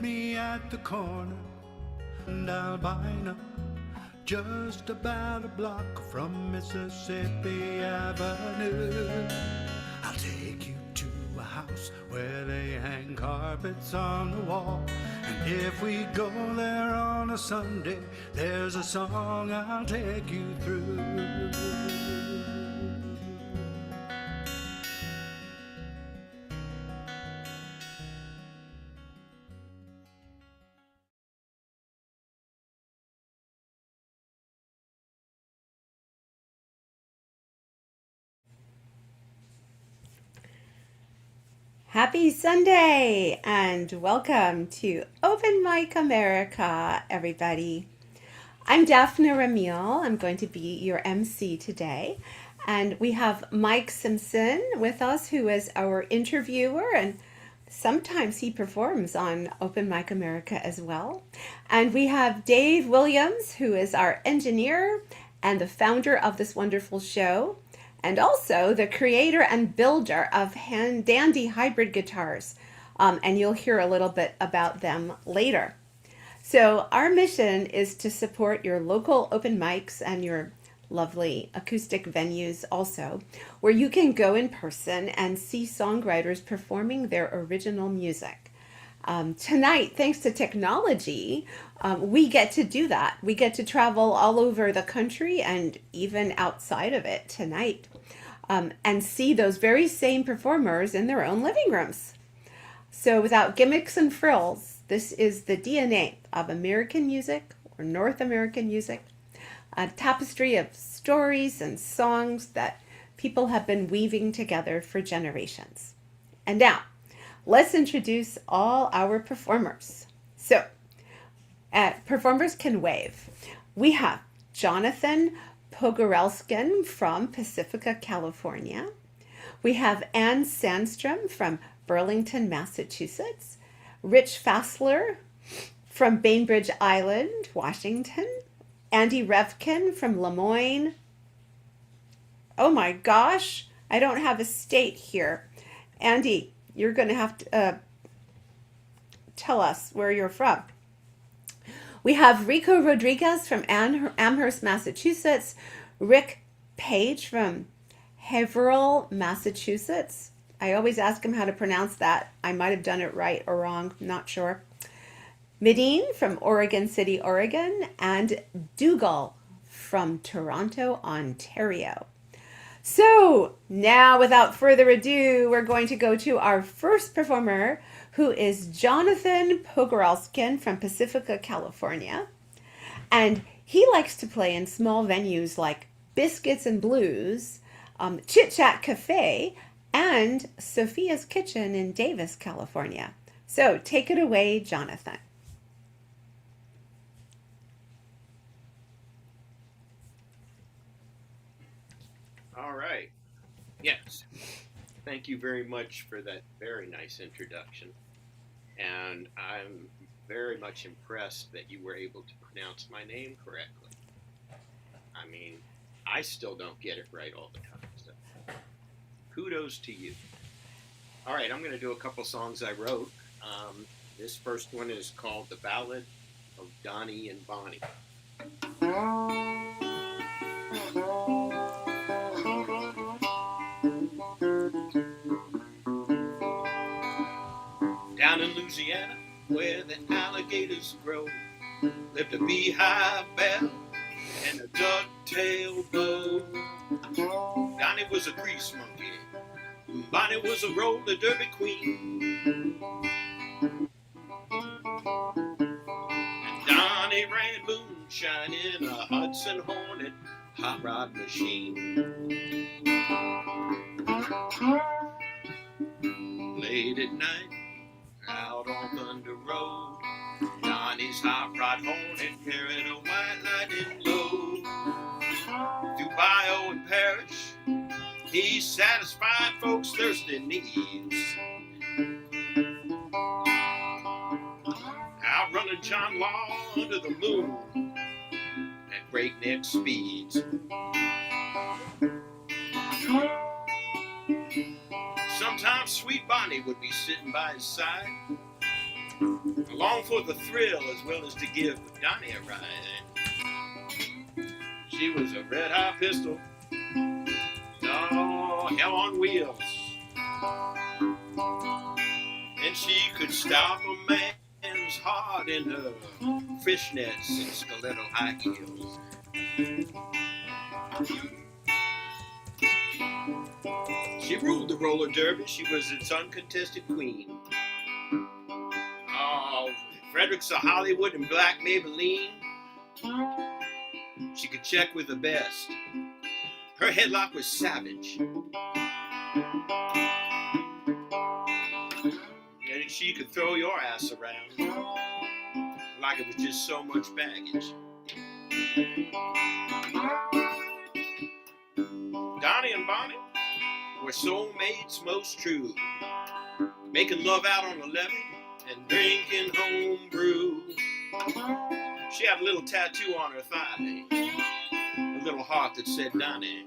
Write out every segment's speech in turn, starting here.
meet me at the corner and Albina, just about a block from Mississippi Avenue. I'll take you to a house where they hang carpets on the wall, and if we go there on a Sunday, there's a song I'll take you through. Happy Sunday and welcome to Open Mic America, everybody. I'm Daphne Ramil. I'm going to be your MC today. And we have Mike Simpson with us, who is our interviewer, and sometimes he performs on Open Mic America as well. And we have Dave Williams, who is our engineer and the founder of this wonderful show, and also the creator and builder of Dandy hybrid guitars. And you'll hear a little bit about them later. So our mission is to support your local open mics and your lovely acoustic venues also, where you can go in person and see songwriters performing their original music. Tonight, thanks to technology, we get to do that. We get to travel all over the country and even outside of it tonight, and see those very same performers in their own living rooms. So without gimmicks and frills, this is the DNA of American music, or North American music, a tapestry of stories and songs that people have been weaving together for generations. And now, let's introduce all our performers. So, performers can wave. We have Jonathan Pogorelskin from Pacifica, California. We have Ann Sandstrom from Burlington, Massachusetts. Rich Fassler from Bainbridge Island, Washington. Andy Revkin from Lemoyne. Oh my gosh, I don't have a state here. Andy, you're going to have to tell us where you're from. We have Rico Rodriguez from Amherst, Massachusetts. Ric Page from Haverhill, Massachusetts. I always ask him how to pronounce that. I might have done it right or wrong, not sure. Medine from Oregon City, Oregon. And Dougal from Toronto, Ontario. So now, without further ado, we're going to go to our first performer, who is Jonathan Pogorelskin from Pacifica, California. And he likes to play in small venues like Biscuits and Blues, Chit Chat Cafe, and Sophia's Kitchen in Davis, California. So take it away, Jonathan. All right. Yes. Thank you very much for that very nice introduction. And I'm very much impressed that you were able to pronounce my name correctly. I mean, I still don't get it right all the time. So kudos to you. All right, I'm going to do a couple songs I wrote. This first one is called The Ballad of Donnie and Bonnie. Down in Louisiana, where the alligators grow, lived a beehive belle and a duck-tailed beau. Donnie was a grease monkey, Bonnie was a roller derby queen. And Donnie ran moonshine in a Hudson Hornet hot rod machine. Late at night, out on Thunder Road, Donnie's hot rod Hornet carried a white lightning load. Through bayou and parish, he satisfied folks' thirsty needs. Outrunning John Law under the moon at breakneck speeds. Sometimes sweet Bonnie would be sitting by his side, along for the thrill as well as to give Donnie a ride. She was a red hot pistol, oh, hell on wheels, and she could stop a man's heart in her fishnets and stiletto high heels. She ruled the roller derby. She was its uncontested queen. Oh, Fredericks of Hollywood and Black Maybelline. She could check with the best. Her headlock was savage. And she could throw your ass around like it was just so much baggage. Donnie and Bonnie were soulmates most true, making love out on the levee and drinking home brew. She had a little tattoo on her thigh, a little heart that said Donnie.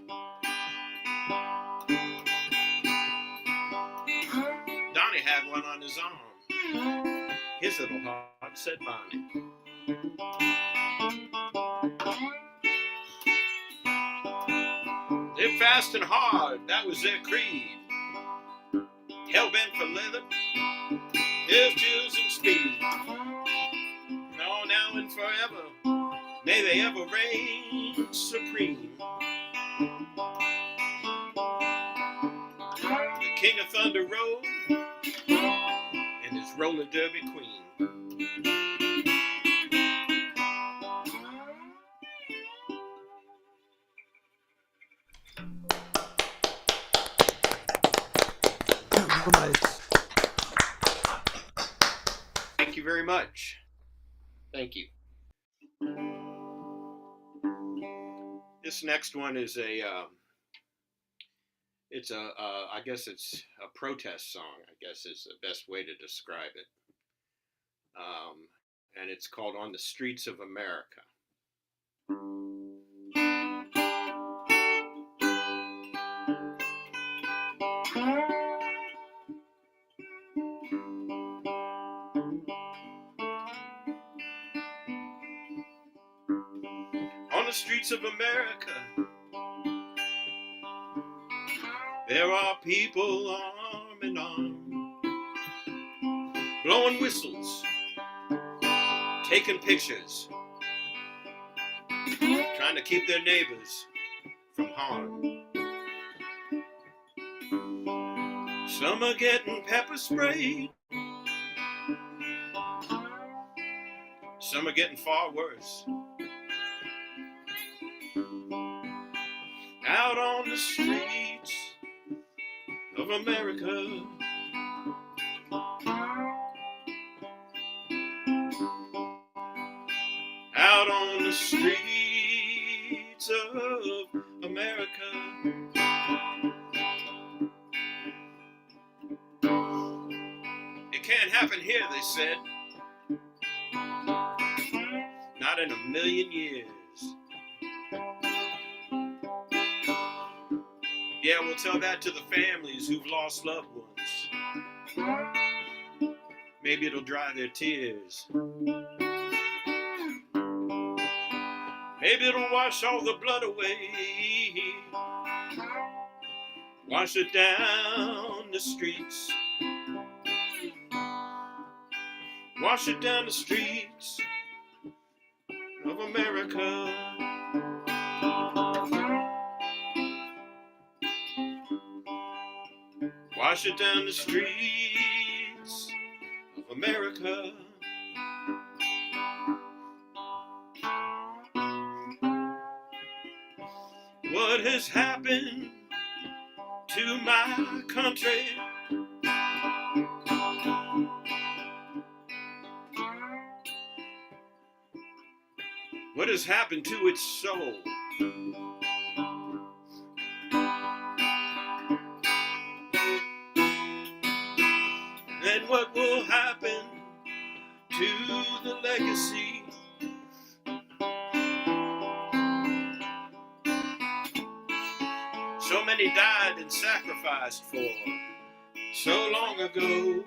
Donnie had one on his arm. His little heart said Bonnie. Lived fast and hard, that was their creed. Hell-bent for leather, his chills and speed. Oh, now and forever, may they ever reign supreme. The King of Thunder Road and his roller derby queen. Nice. Thank you very much. Thank you. This next one is I guess it's a protest song, I guess is the best way to describe it. And it's called On the Streets of America. On the streets of America, there are people arm in arm, blowing whistles, taking pictures, trying to keep their neighbors from harm. Some are getting pepper sprayed, some are getting far worse. Out on the streets of America, out on the streets of America, it can't happen here, they said, not in a million years. Yeah, we'll tell that to the families who've lost loved ones. Maybe it'll dry their tears. Maybe it'll wash all the blood away. Wash it down the streets. Wash it down the streets of America. Wash it down the streets of America. What has happened to my country? What has happened to its soul? And what will happen to the legacy? So many died and sacrificed for so long ago.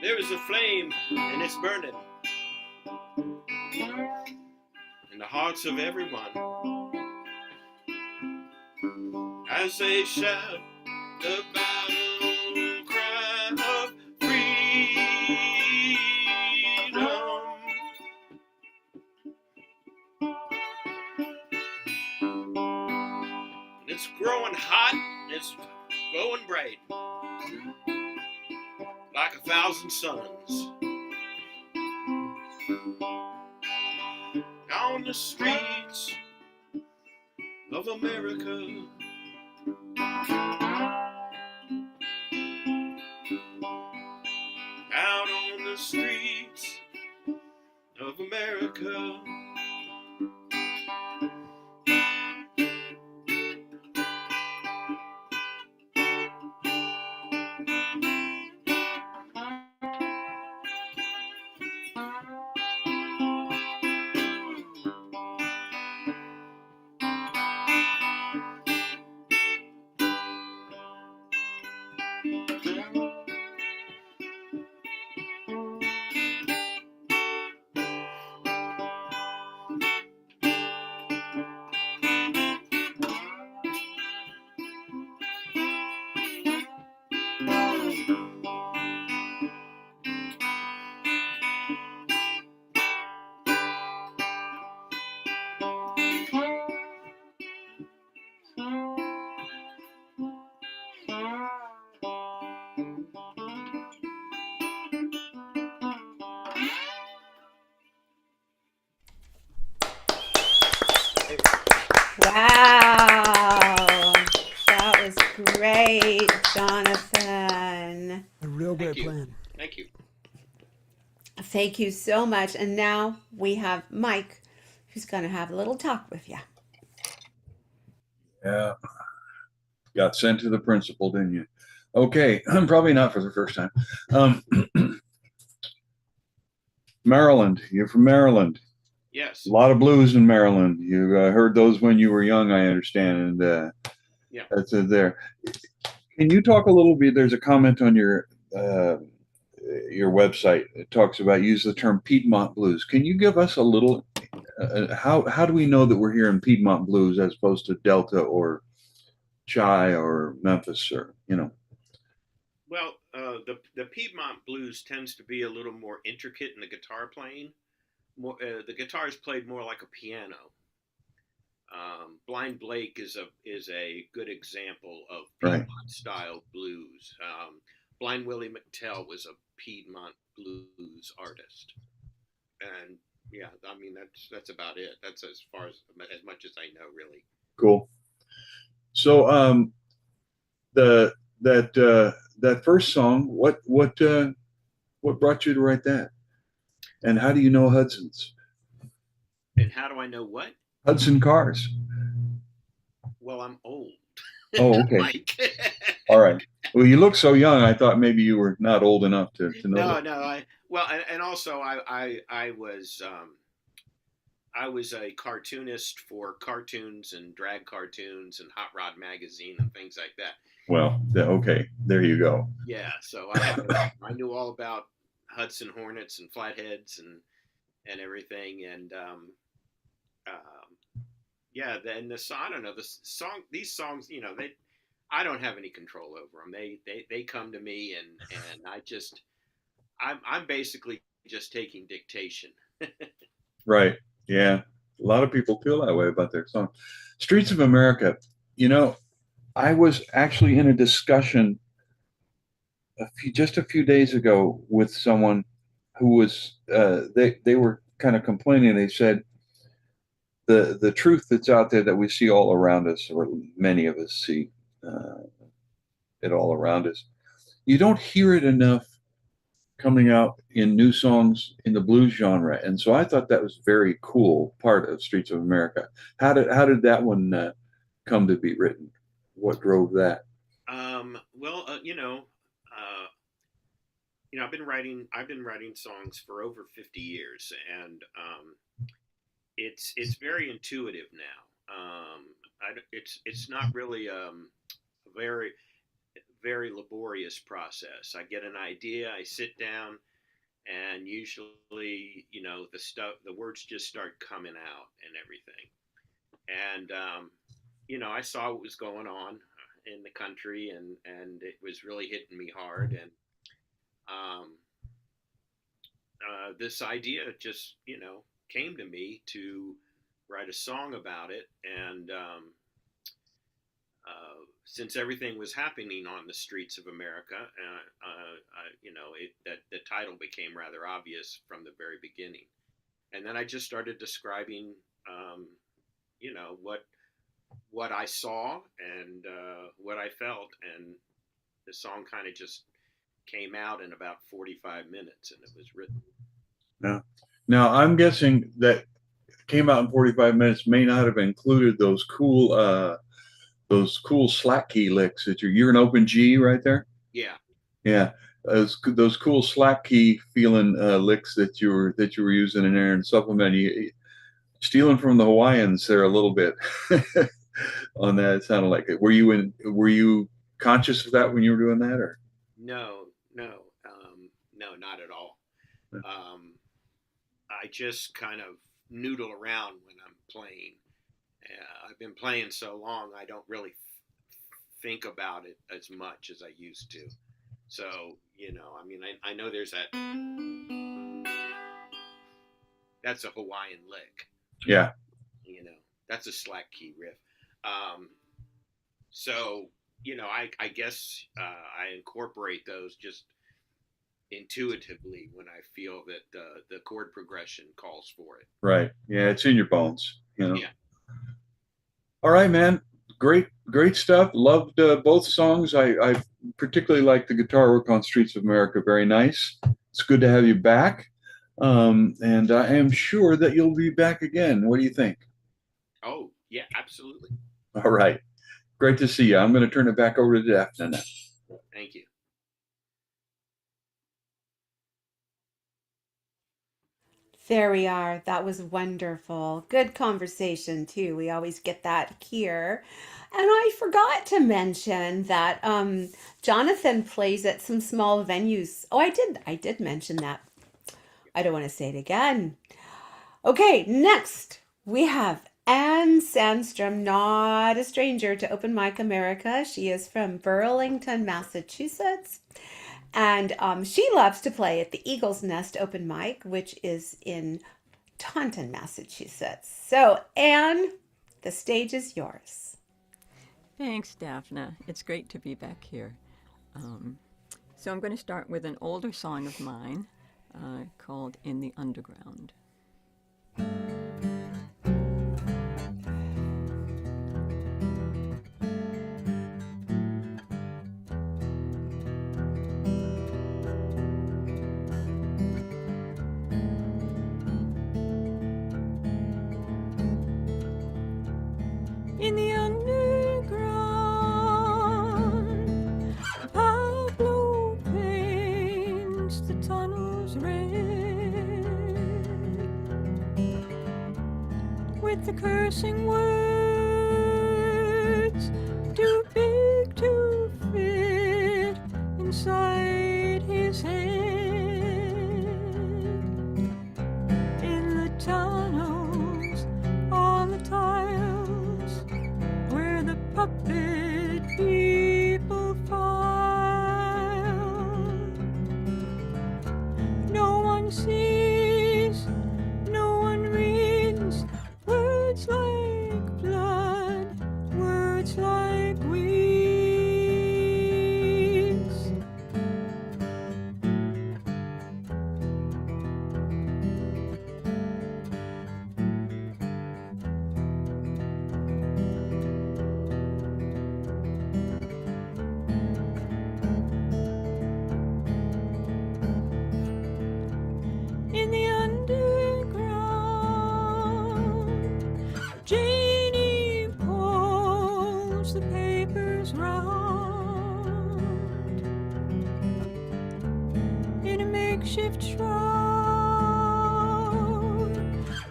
There is a flame and it's burning in the hearts of everyone as they shout the battle cry of freedom. It's growing hot, it's glowing bright, like 1,000 suns. On the streets of America, out on the streets of America. Wow. That was great, Jonathan. A real Thank great you. plan. Thank you. Thank you so much. And now we have Mike, who's going to have a little talk with you. Yeah, got sent to the principal, didn't you? Okay, probably not for the first time. Maryland, you're from Maryland. Yes. A lot of blues in Maryland. You heard those when you were young, I understand, and Yeah. that's it there. Can you talk a little bit? There's a comment on your website. It talks about use the term Piedmont blues. Can you give us a little? How do we know that we're hearing Piedmont blues as opposed to Delta or Chi or Memphis or Well, the Piedmont blues tends to be a little more intricate in the guitar playing. More, the guitar is played more like a piano. Blind Blake is a good example of Piedmont style blues. Blind Willie McTell was a Piedmont blues artist, and yeah, I mean that's about it. That's as much as I know, really. Cool. So that first song, what brought you to write that? And how do you know Hudson's? And how do I know what? Hudson Cars. Well, I'm old. Oh, okay. Mike. All right. Well, you look so young. I thought maybe you were not old enough to know. No. And also I was a cartoonist for cartoons and drag cartoons and Hot Rod magazine and things like that. Well, okay, there you go. Yeah, so I knew all about Hudson Hornets and Flatheads and everything, and yeah. Then I don't know, these songs, I don't have any control over them. They come to me, and I'm basically just taking dictation. Right. Yeah. A lot of people feel that way about their song. Streets of America. I was actually in a discussion just a few days ago with someone who was they were kind of complaining. They said the truth that's out there that we see all around us, or many of us see it all around us. You don't hear it enough coming out in new songs in the blues genre, and so I thought that was a very cool part of Streets of America. How did that one come to be written? What drove that? Well, I've been writing songs for over 50 years, and it's very intuitive now. It's not really very very laborious process. I get an idea, I sit down, and usually, the words just start coming out and everything. And I saw what was going on in the country, and it was really hitting me hard. And um, this idea just, came to me to write a song about it. And since everything was happening on the streets of America, that the title became rather obvious from the very beginning. And then I just started describing, what I saw and what I felt, and the song kind of just came out in about 45 minutes, and it was written. Yeah. Now I'm guessing that came out in 45 minutes may not have included those cool slack key licks that you're an open G right there. Yeah. Yeah. Those cool slack key feeling licks that you were using in there and supplementing, stealing from the Hawaiians there a little bit on that. It sounded like it. Were you conscious of that when you were doing that, or? No, not at all. I just kind of noodle around when I'm playing. I've been playing so long, I don't really think about it as much as I used to. So, I know there's that's a Hawaiian lick. Yeah. That's a slack key riff. So, I guess I incorporate those just intuitively when I feel that the chord progression calls for it. Right. Yeah, it's in your bones. Yeah. All right, man. Great stuff. Loved both songs. I particularly like the guitar work on Streets of America. Very nice. It's good to have you back. And I am sure that you'll be back again. What do you think? Oh, yeah, absolutely. All right. Great to see you. I'm going to turn it back over to Daphne now. Thank you. There we are. That was wonderful. Good conversation, too. We always get that here. And I forgot to mention that Jonathan plays at some small venues. Oh, I did mention that. I don't want to say it again. Okay, next we have Anne Sandstrom, not a stranger to Open Mic America. She is from Burlington, Massachusetts. And she loves to play at the Eagle's Nest Open Mic, which is in Taunton, Massachusetts. So, Anne, the stage is yours. Thanks, Daphne. It's great to be back here. So I'm going to start with an older song of mine called In the Underground. In the underground, Pablo paints the tunnels red with the cursing words too big to fit inside his head. In the tunnels, on the tiles, where the puppet people file. No one sees, no one reads words like blood, words like weeds. In the underground, Janie pulls the papers round in a makeshift shroud,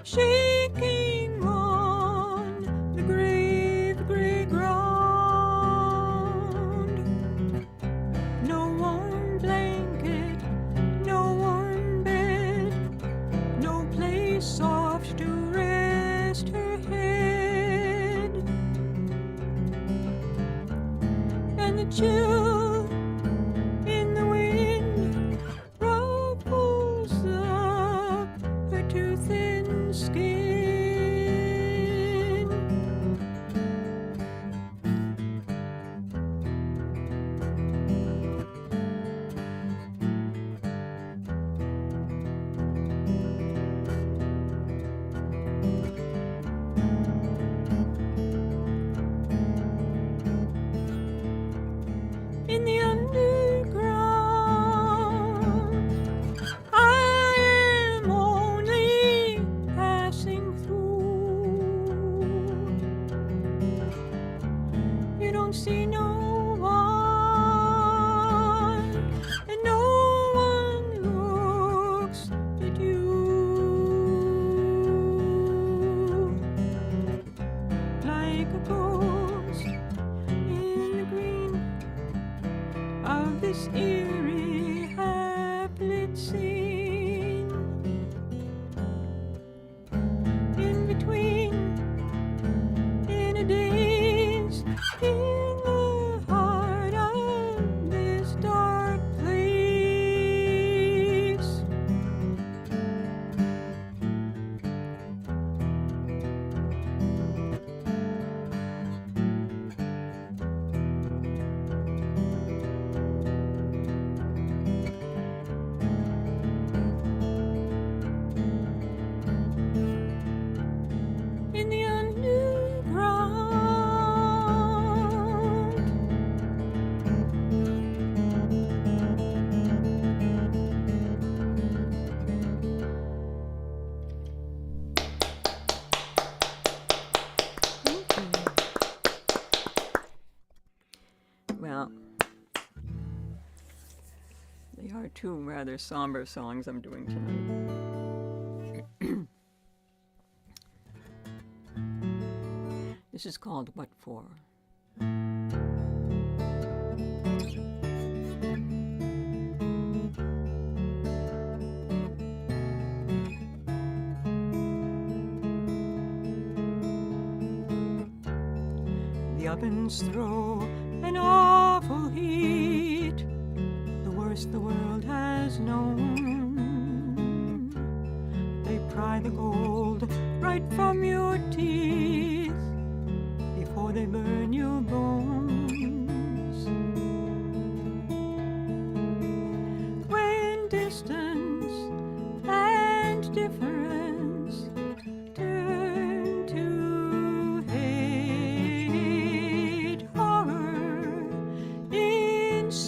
shaking on the grave gray ground. chill in the wind ruffles up her too thin skin. In the underground, I am only passing through. You don't see no one, and no one looks at you. Like a ghost in the green of this eerie half-lit scene. In between, in a daze, in the heart of this dark place. In the underground, well, they are two rather somber songs I'm doing tonight. This is called What For? The ovens throw an awful heat, the worst the world has known. They pry the gold right from your teeth before they burn your bones. When distance and difference turn to hate, horror incinerates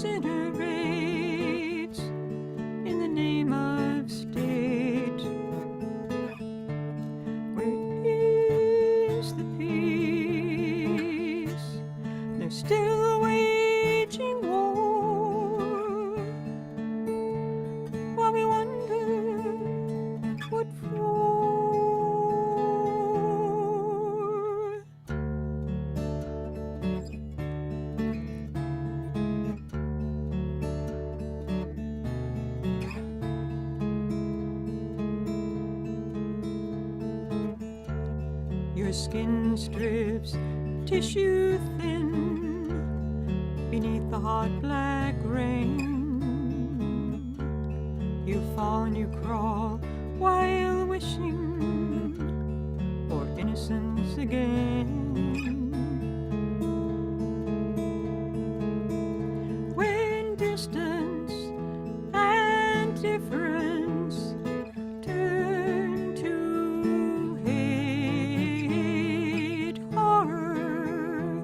in the name of state. Where is the peace? They're still waging war, while we wonder what for. Your skin strips tissue thin beneath the hot black rain. You fall and you crawl while wishing for innocence again. When distance and difference turn to hate, horror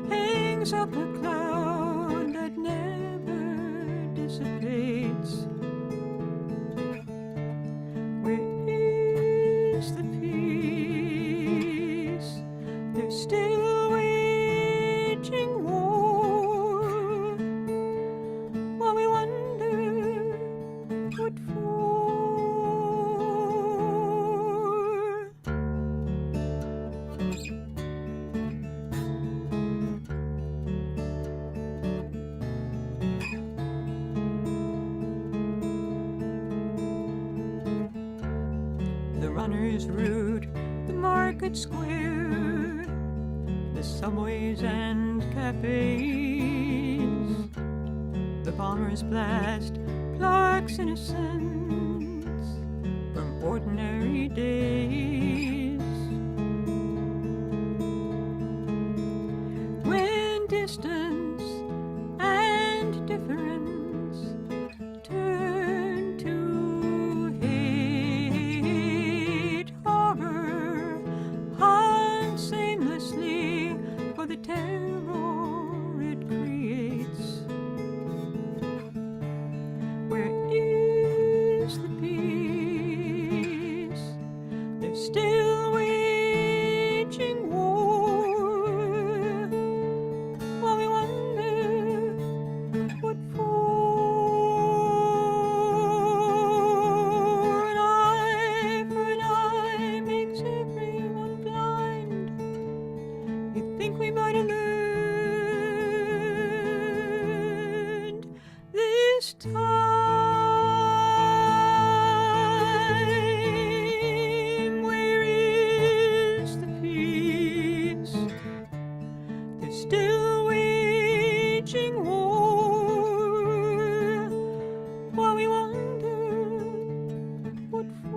hangs up a cloud that never dissipates. Where is the peace? They're still waging war, while we wonder what for. The runner's route, the market square, the subways and cafes. bomber's blast plucks innocence from ordinary days. When distance and difference turn to hate, horror hunts aimlessly for the terror it creates. Where is the peace? They're still waging war, while we wonder what for. An eye for an eye makes everyone blind. You think we might have learned this time? Where is the peace? They're still waging war, while we wonder what for.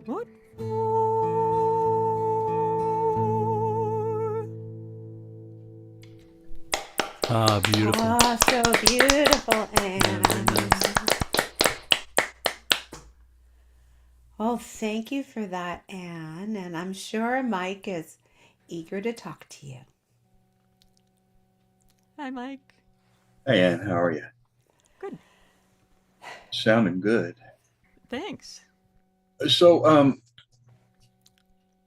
What for? Ah, beautiful. Oh, so beautiful, Anne. Well, thank you for that, Anne. And I'm sure Mike is eager to talk to you. Hi, Mike. Hey, Ann, how are you? Good. Sounding good. Thanks. So,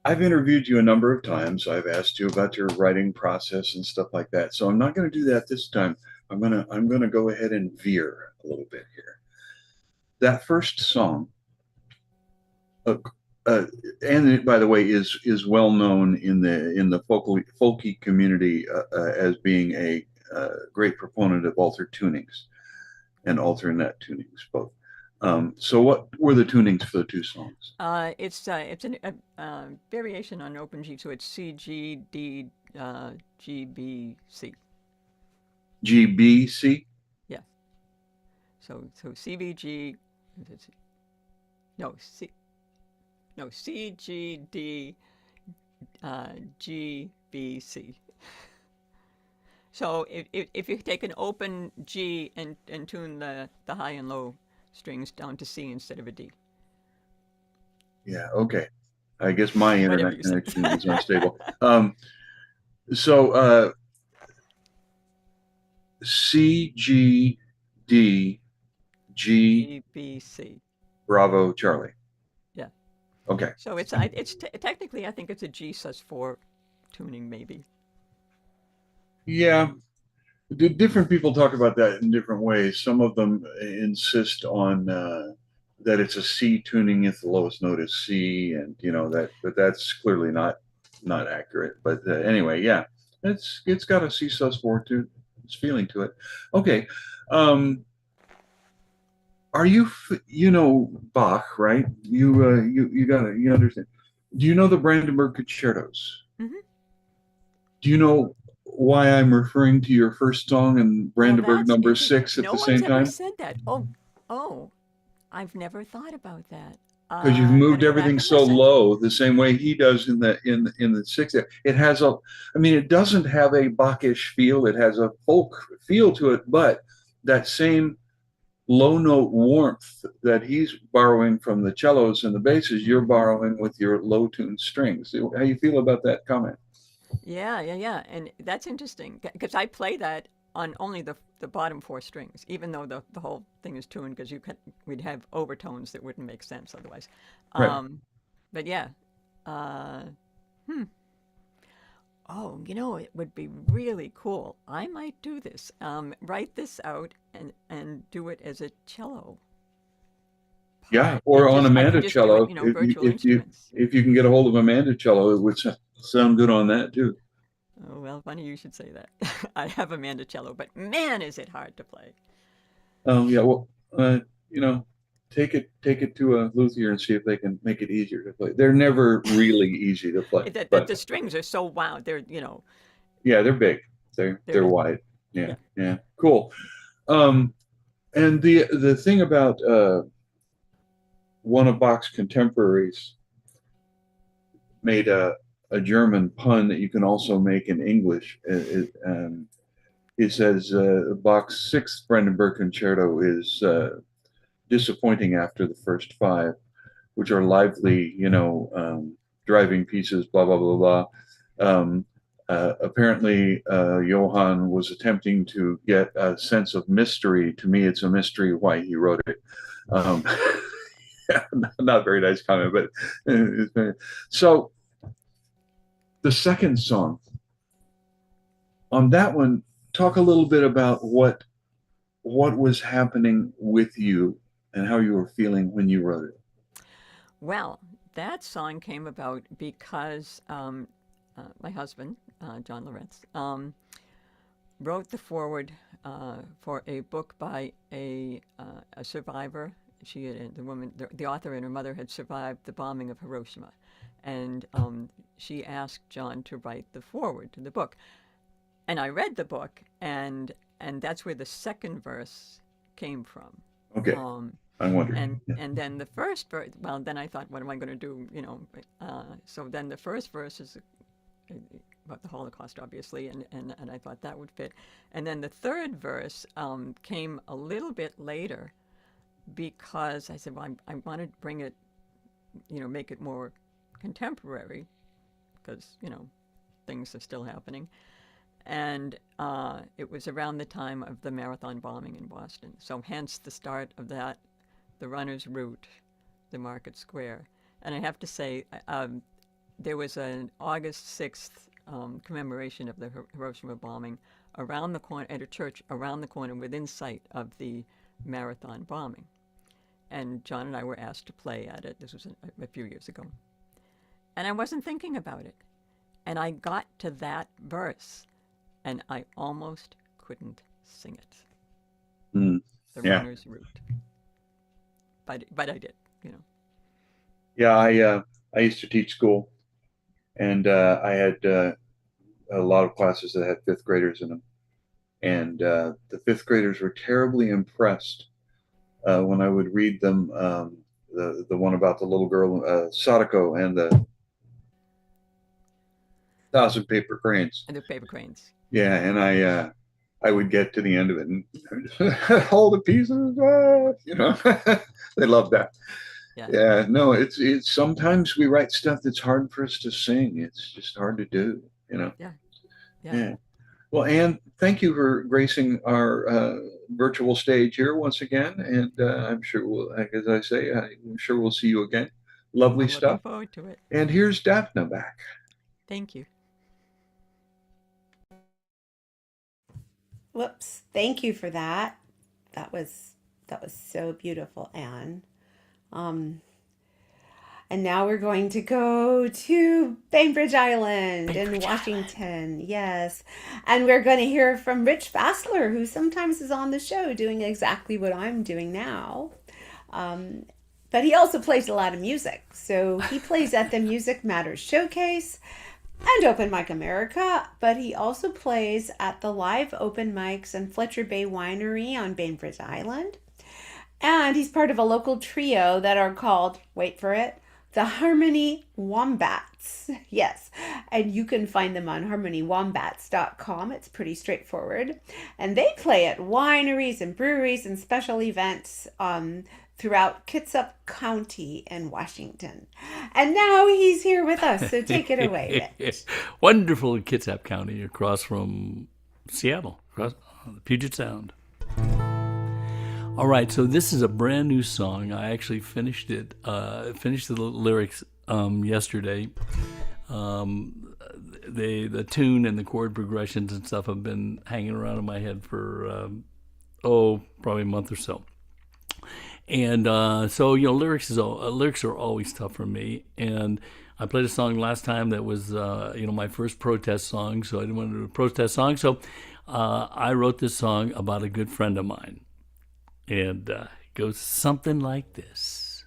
I've interviewed you a number of times. I've asked you about your writing process and stuff like that. So I'm not going to do that this time. I'm gonna go ahead and veer a little bit here. That first song, and it, by the way, is well known in the folky community as being a great proponent of altered tunings and alternate tunings both. So what were the tunings for the two songs? It's a variation on open G, so it's C, G, D, G, B, C. G, B, C? Yeah. So C, B, G. No, C, G, D, G, B, C. So if you take an open G and tune the high and low strings down to C instead of a D. Yeah, okay. I guess my Whatever internet you said. connection is unstable. So C, G, D, G, G, B, C. Bravo, Charlie. Yeah. Okay. So it's technically, I think it's a G sus4 tuning maybe. Yeah. Different people talk about that in different ways. Some of them insist on that it's a C tuning if the lowest note is C, and but that's clearly not accurate. But anyway, yeah, it's got a C sus4 too. It's feeling to it. Okay. Are you Bach, right? You understand. Do you know the Brandenburg concertos? Mm-hmm. Do you know why I'm referring to your first song and Brandenburg number 6 at no the same one's ever time? said that. Oh, I've never thought about that. Because you've moved Gotta go back everything and so listen. low, the same way he does in the sixth. It has it doesn't have a Bachish feel. It has a folk feel to it, but that same low note warmth that he's borrowing from the cellos and the basses, you're borrowing with your low tuned strings. How you feel about that comment? Yeah, and that's interesting because I play that on only the bottom 4 strings, even though the whole thing is tuned because we'd have overtones that wouldn't make sense otherwise. Right. But yeah, oh, it would be really cool. I might do this. Write this out and do it as a cello. Yeah, or on a I could just do mandocello. it, virtual instruments. If you can get a hold of a mandocello, it would sound good on that too. Oh, well, funny you should say that. I have a mandocello, but man, is it hard to play. Yeah, well, take it to a luthier and see if they can make it easier to play. They're never really easy to play. The strings are so wound. They're, Yeah, they're big. They're wide. Yeah. Yeah. Cool. And the thing about one of Bach's contemporaries made a German pun that you can also make in English. He says Bach's sixth Brandenburg Concerto is disappointing after the first five, which are lively, driving pieces, blah, blah, blah, blah. Apparently, Johann was attempting to get a sense of mystery. To me, it's a mystery why he wrote it. Not a very nice comment, but so the second song, on that one, talk a little bit about what was happening with you and how you were feeling when you wrote it. Well, that song came about because my husband, John Lorenz, wrote the foreword for a book by a survivor. The author and her mother had survived the bombing of Hiroshima, and she asked John to write the foreword to the book. And I read the book, and that's where the second verse came from. Okay. I'm wondering. And then the first verse, well, then I thought, what am I going to do? So then the first verse is about the Holocaust, obviously, and I thought that would fit. And then the third verse came a little bit later because I said, well, I want to bring it, make it more contemporary because, things are still happening. And it was around the time of the marathon bombing in Boston. So hence the start of that, the runner's route, the market square. And I have to say, there was an August 6th commemoration of the Hiroshima bombing around the corner, at a church around the corner within sight of the marathon bombing. And John and I were asked to play at it. This was a few years ago. And I wasn't thinking about it. And I got to that verse, and I almost couldn't sing it. The runner's route. But I did, Yeah, I used to teach school, and I had a lot of classes that had fifth graders in them. And the fifth graders were terribly impressed when I would read them the one about the little girl, Sadako, and the thousand paper cranes. And the paper cranes. Yeah, and I would get to the end of it and all the pieces, they love that. Yeah, no, it's sometimes we write stuff that's hard for us to sing. It's just hard to do, Yeah. Well, Anne, thank you for gracing our virtual stage here once again, and I'm sure as I say, I'm sure we'll see you again. Lovely stuff. Looking forward to it. And here's Daphne back. Thank you. Whoops. Thank you for that. That was so beautiful, Anne. And now we're going to go to Bainbridge Island in Washington. Yes. And we're going to hear from Rich Fassler, who sometimes is on the show doing exactly what I'm doing now. But he also plays a lot of music. So he plays at the Music Matters Showcase and Open Mic America, but he also plays at the live open mics in Fletcher Bay Winery on Bainbridge Island. And he's part of a local trio that are called, wait for it, the Harmony Wombats. Yes, and you can find them on harmonywombats.com. It's pretty straightforward. And they play at wineries and breweries and special events throughout Kitsap County in Washington. And now he's here with us, so take it away, Rich. Wonderful Kitsap County across from Seattle, across the Puget Sound. All right, so this is a brand new song. I actually finished it, finished the lyrics yesterday. The tune and the chord progressions and stuff have been hanging around in my head for, probably a month or so. And so, lyrics are always tough for me. And I played a song last time that was, my first protest song, so I didn't want to do a protest song. So I wrote this song about a good friend of mine. And it goes something like this.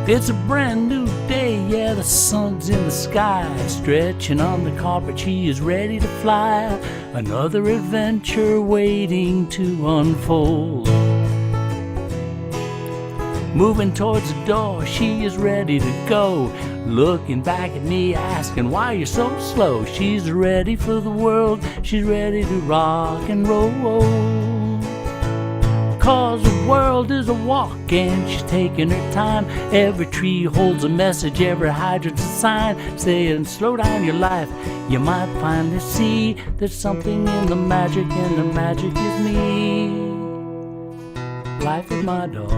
It's a brand new day, yeah, the sun's in the sky. Stretching on the carpet, she is ready to fly. Another adventure waiting to unfold. Moving towards the door, she is ready to go. Looking back at me, asking why you're so slow. She's ready for the world, she's ready to rock and roll. 'Cause the world is a walk and she's taking her time. Every tree holds a message, every hydrant's a sign saying slow down your life. You might finally see there's something in the magic, and the magic is me. Life with my dog.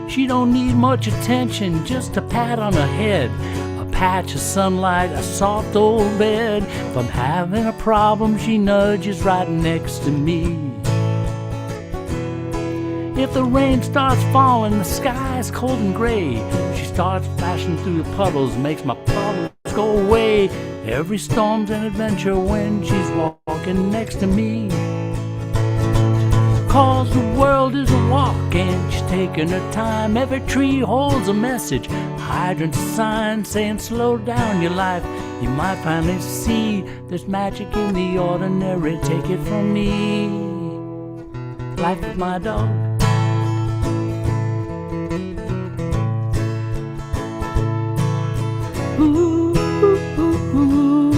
She don't need much attention, just a pat on her head, a patch of sunlight, a soft old bed. If I'm having a problem, she nudges right next to me. If the rain starts falling, the sky is cold and gray, she starts flashing through the puddles, makes my problems go away. Every storm's an adventure when she's walking next to me. 'Cause the world is a walk and she's taking her time. Every tree holds a message, hydrant's a sign saying slow down your life. You might finally see there's magic in the ordinary. Take it from me. Life with my dog. Ooh, ooh, ooh, ooh,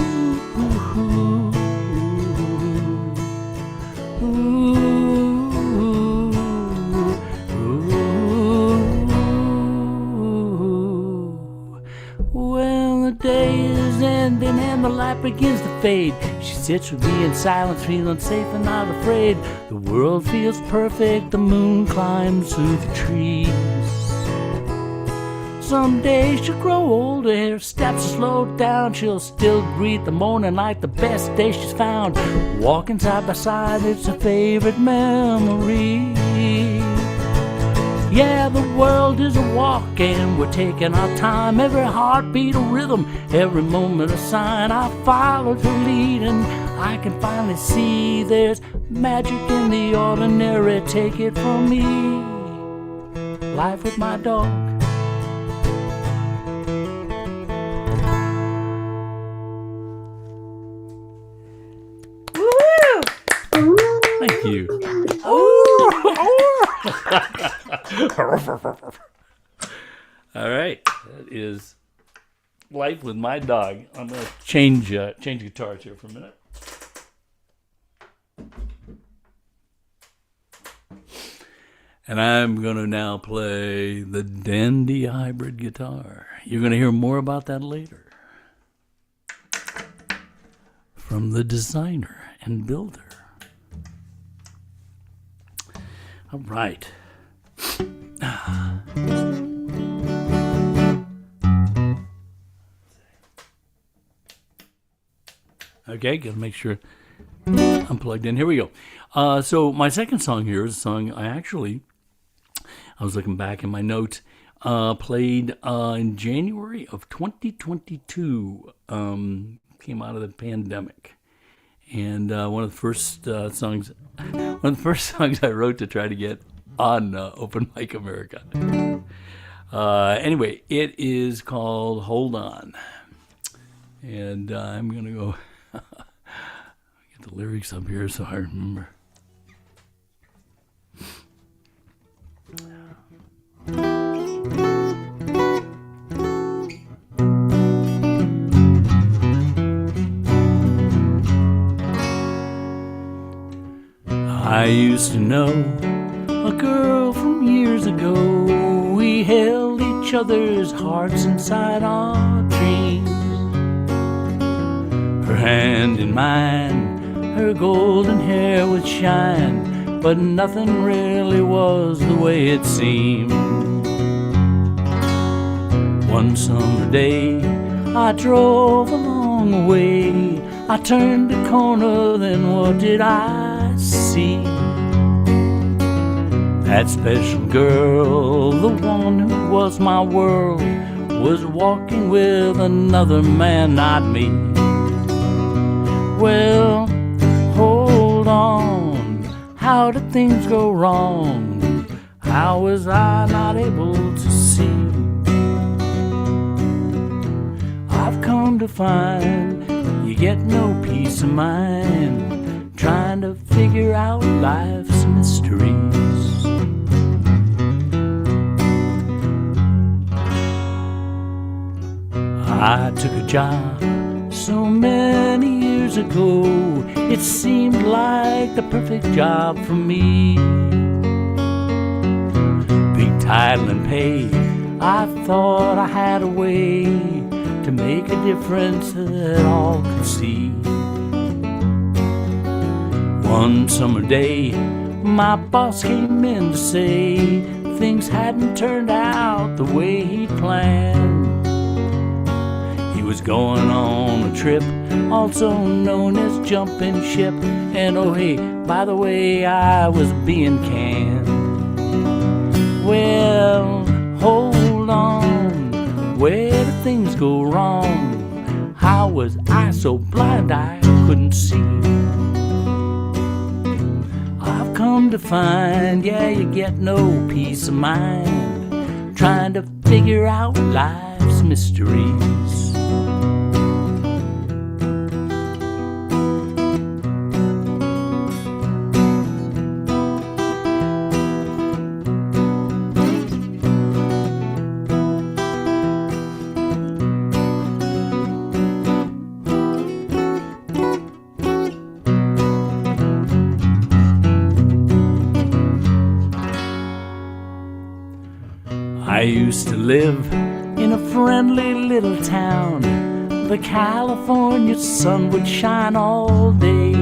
ooh, Well, the day is ending and the light begins to fade. She sits with me in silence, feeling safe and not afraid. The world feels perfect, the moon climbs through the trees. Someday she'll grow older, her steps slow down. She'll still greet the morning like the best day she's found. Walking side by side, it's a favorite memory. Yeah, the world is a walk and we're taking our time. Every heartbeat a rhythm, every moment a sign. I followed her lead and I can finally see there's magic in the ordinary. Take it from me. Life with my dog. Thank you. All right, that is Life with My Dog. I'm going to change guitars here for a minute. And I'm going to now play the Dandy hybrid guitar. You're going to hear more about that later. From the designer and builder. All right. Okay, gotta make sure I'm plugged in. Here we go. So my second song here is a song I was looking back in my notes, played in January of 2022. Came out of the pandemic. And one of the first songs I wrote to try to get on Open Mic America. Anyway, it is called Hold On. And I'm going to go get the lyrics up here so I remember. I used to know a girl from years ago. We held each other's hearts inside our dreams. Her hand in mine, her golden hair would shine, but nothing really was the way it seemed. One summer day, I drove a long way. I turned the corner, then what did I see? That special girl, the one who was my world, was walking with another man, not me. Well, hold on, how did did things go wrong? How was I not able to see? I've come to find you get no peace of mind trying to figure out life's mysteries. I took a job so many years ago, it seemed like the perfect job for me. Big title and pay, I thought I had a way to make a difference that all could see. One summer day, my boss came in to say things hadn't turned out the way he'd planned. He was going on a trip, also known as jumping ship, and oh hey, by the way, I was being canned. Well, hold on, where did things go wrong? How was I so blind I couldn't see? I've come to find, yeah, you get no peace of mind trying to figure out life's mysteries. I used to live in a friendly little town. The California sun would shine all day.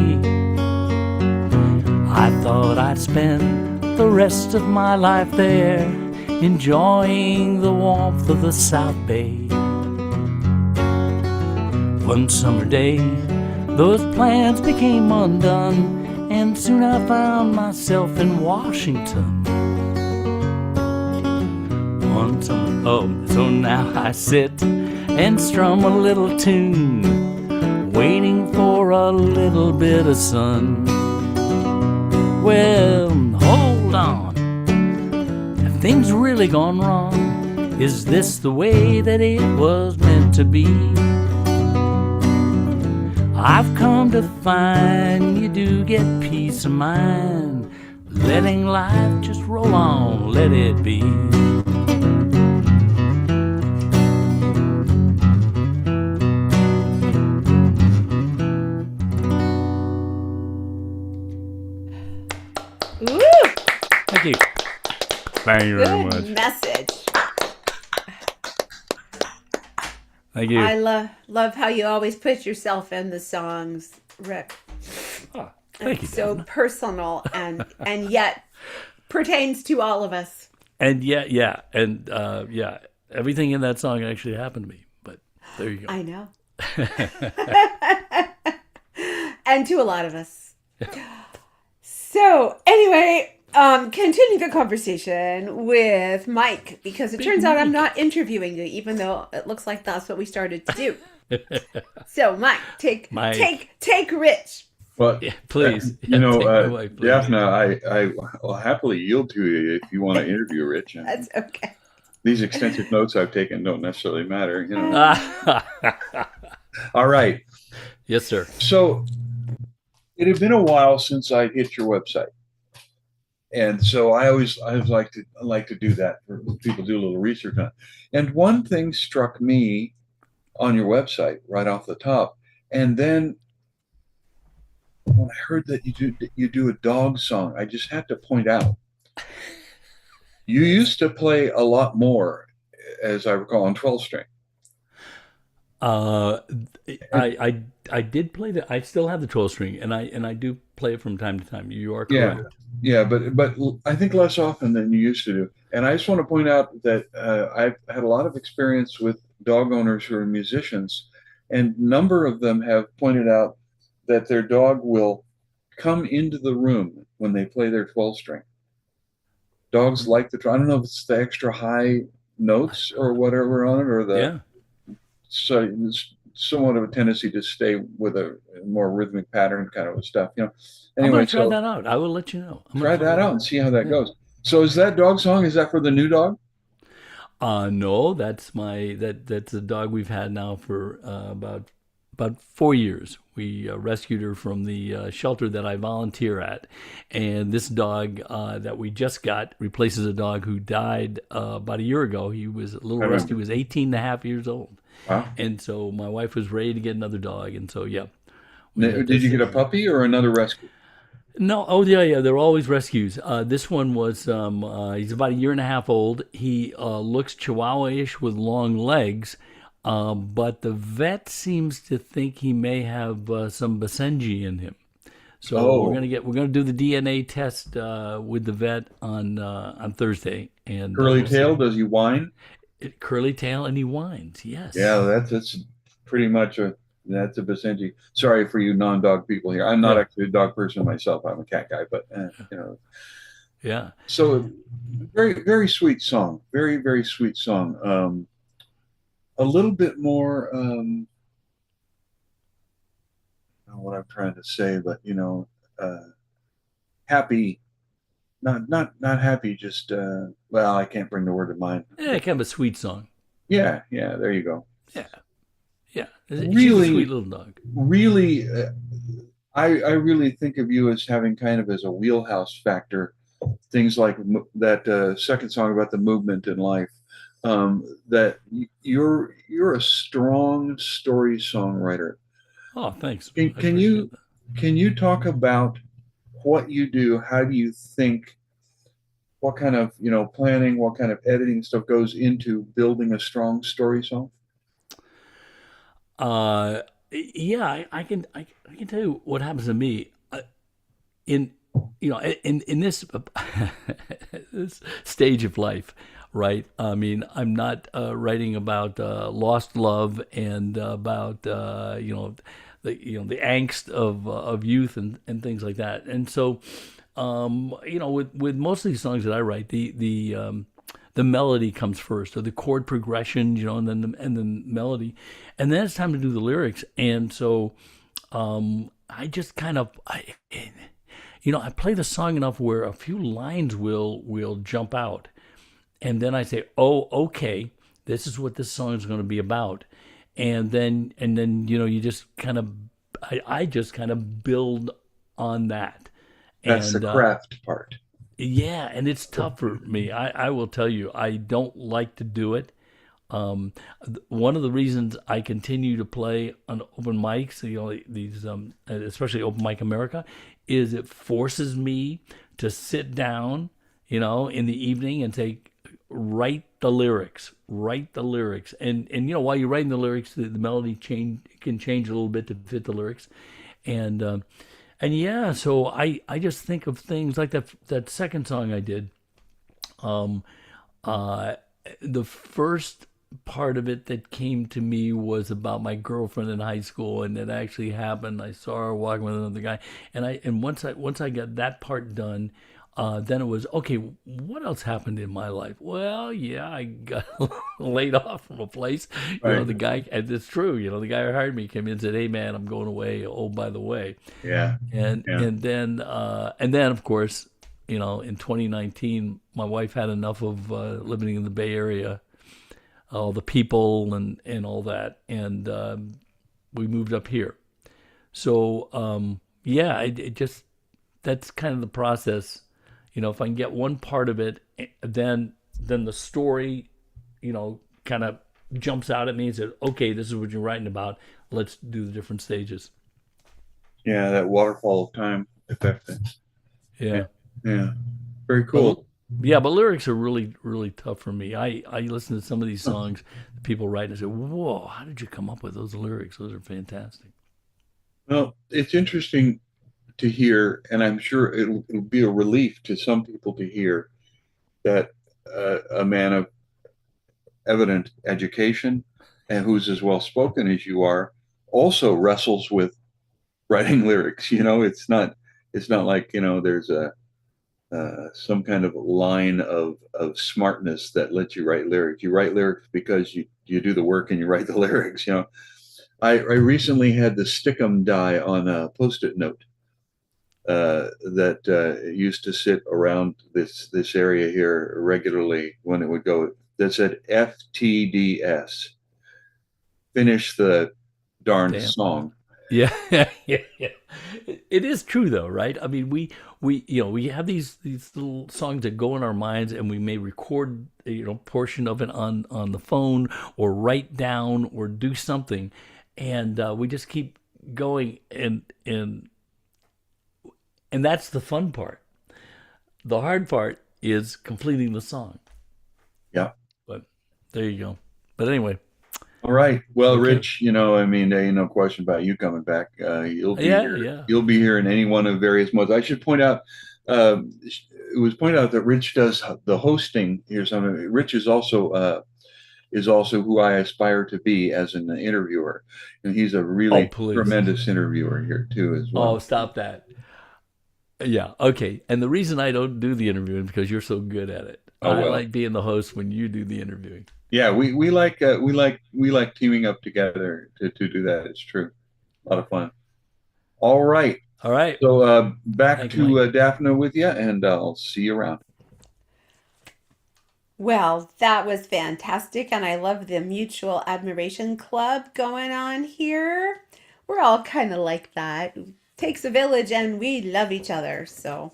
I thought I'd spend the rest of my life there, enjoying the warmth of the South Bay. One summer day, those plans became undone, and soon I found myself in Washington. So now I sit and strum a little tune, waiting for a little bit of sun. Well, hold on, have things really gone wrong? Is this the way that it was meant to be? I've come to find you do get peace of mind, letting life just roll on, let it be. Ooh, Thank you. Thank you very good much. message. Thank you. I love how you always put yourself in the songs, Rick. Oh, thank you. So Daphne. personal and yet pertains to all of us. And yeah, everything in that song actually happened to me. But there you go. I know. And to a lot of us. So anyway, continue the conversation with Mike, because it turns out I'm not interviewing you, even though it looks like that's what we started to do. So Mike, take Rich. Well, Yeah, please. you Yeah, know, take it away, please. Daphne, I will happily yield to you if you want to interview Rich. And That's okay. these extensive notes I've taken don't necessarily matter. You know. All right. Yes, sir. So it had been a while since I hit your website, and so I always like to do that for people, do a little research on it. And one thing struck me on your website right off the top, and then when I heard that you do a dog song, I just had to point out you used to play a lot more, as I recall, on 12 string. I did play that. I still have the 12 string, and I do play it from time to time. You are correct. Yeah, but I think less often than you used to do. And I just want to point out that I've had a lot of experience with dog owners who are musicians, and a number of them have pointed out that their dog will come into the room when they play their 12 string. Dogs like I don't know if it's the extra high notes or whatever on it, or the Yeah. somewhat of a tendency to stay with a more rhythmic pattern kind of stuff, you know. I'm Anyway, gonna try so that out. I will let you know. I'm try gonna that out and see how that goes. So is that dog song, is that for the new dog? No, that's a dog we've had now for about 4 years. We rescued her from the shelter that I volunteer at, and this dog that we just got replaces a dog who died about a year ago. He was a little I rusty. He remember. was 18 and a half years old, Wow. and so my wife was ready to get another dog, and so yeah, we got Did you this. get a puppy or another rescue? No, oh yeah, yeah. They're always rescues. This one was he's about a year and a half old. He looks Chihuahua-ish with long legs, but the vet seems to think he may have some Basenji in him. So Oh, we're gonna do the DNA test with the vet on Thursday, and curly we'll see. tail, does he whine? Curly tail, and he whines. Yes. Yeah, that's pretty much that's a Basenji. Sorry for you non-dog people here. I'm not Yeah. actually a dog person myself. I'm a cat guy, but you know. Yeah. So very very sweet song. Very very sweet song. A little bit more. I don't know what I'm trying to say, but you know, happy. Not happy. Just well, I can't bring the word to mind. Yeah, kind of a sweet song. Yeah, yeah. There you go. Yeah. Yeah. She's a sweet Really, little dog. really. I really think of you as having kind of as a wheelhouse factor things like that second song about the movement in life. That you're a strong story songwriter. Oh, thanks. Can, I can appreciate you that. can you talk about what you do? How do you think? What kind of planning? What kind of editing stuff goes into building a strong story song? Uh, yeah, I can tell you what happens to me in in this this stage of life, right? I mean, I'm not writing about lost love and about the angst of youth and things like that. And so, with most of these songs that I write, the melody comes first, or the chord progression, and then the melody, and then it's time to do the lyrics. And so, I just kind of I play the song enough where a few lines will jump out, and then I say, "Oh, okay, this is what this song is going to be about," and then you just kind of I just kind of build on that, That's the and craft part. yeah, and it's tough for me. I will tell you, I don't like to do it. One of the reasons I continue to play on open mics, these, especially Open Mic America, is it forces me to sit down, in the evening and say, write the lyrics, and while you're writing the lyrics, the melody can change a little bit to fit the lyrics, and yeah, so I just think of things like that second song I did. Um, uh, the first part of it that came to me was about my girlfriend in high school, and it actually happened. I saw her walking with another guy, and once I got that part done, then it was okay. What else happened in my life? Well, yeah, I got laid off from a place. Right. The guy, and it's true. The guy who hired me came in and said, "Hey, man, I'm going away. Oh, by the way." Yeah. and Yeah. and then of course, in 2019, my wife had enough of living in the Bay Area, all the people and all that, and we moved up here. So yeah, it just that's kind of the process. If I can get one part of it, then the story, kind of jumps out at me and says, "Okay, this is what you're writing about. Let's do the different stages." Yeah, that waterfall of time effect. Yeah. Yeah. Yeah. Very But cool. yeah, but lyrics are really, really tough for me. I listen to some of these songs that people write and I say, "Whoa, how did you come up with those lyrics? Those are fantastic." Well, it's interesting to hear, and I'm sure it'll be a relief to some people to hear that a man of evident education and who's as well spoken as you are also wrestles with writing lyrics. It's not like there's a some kind of line of smartness that lets you write lyrics. You write lyrics because you do the work and you write the lyrics. I recently had the stickum die on a Post-it note that used to sit around this area here regularly when it would go. That said FTDS. Finish the darn Damn. song. Yeah, yeah, yeah. It is true though, right? I mean, we have these little songs that go in our minds, and we may record portion of it on the phone, or write down, or do something, and we just keep going, and that's the fun part. The hard part is completing the song. Yeah. But there you go. But anyway. All right. Well, Okay. Rich, I mean, there ain't no question about you coming back. You'll be Yeah, here. yeah. You'll be here in any one of various modes. I should point out, it was pointed out that Rich does the hosting here. Rich is also who I aspire to be as an interviewer, and he's a really please. tremendous interviewer here too, as well. Oh, stop that. Yeah. Okay. And the reason I don't do the interviewing is because you're so good at it. Oh, I well. like being the host when you do the interviewing. Yeah, we like teaming up together to do that. It's true. A lot of fun. All right. All right. So back Thank to you, Mike. Daphne with you, and I'll see you around. Well, that was fantastic, and I love the mutual admiration club going on here. We're all kind of like that. It takes a village, and we love each other. So,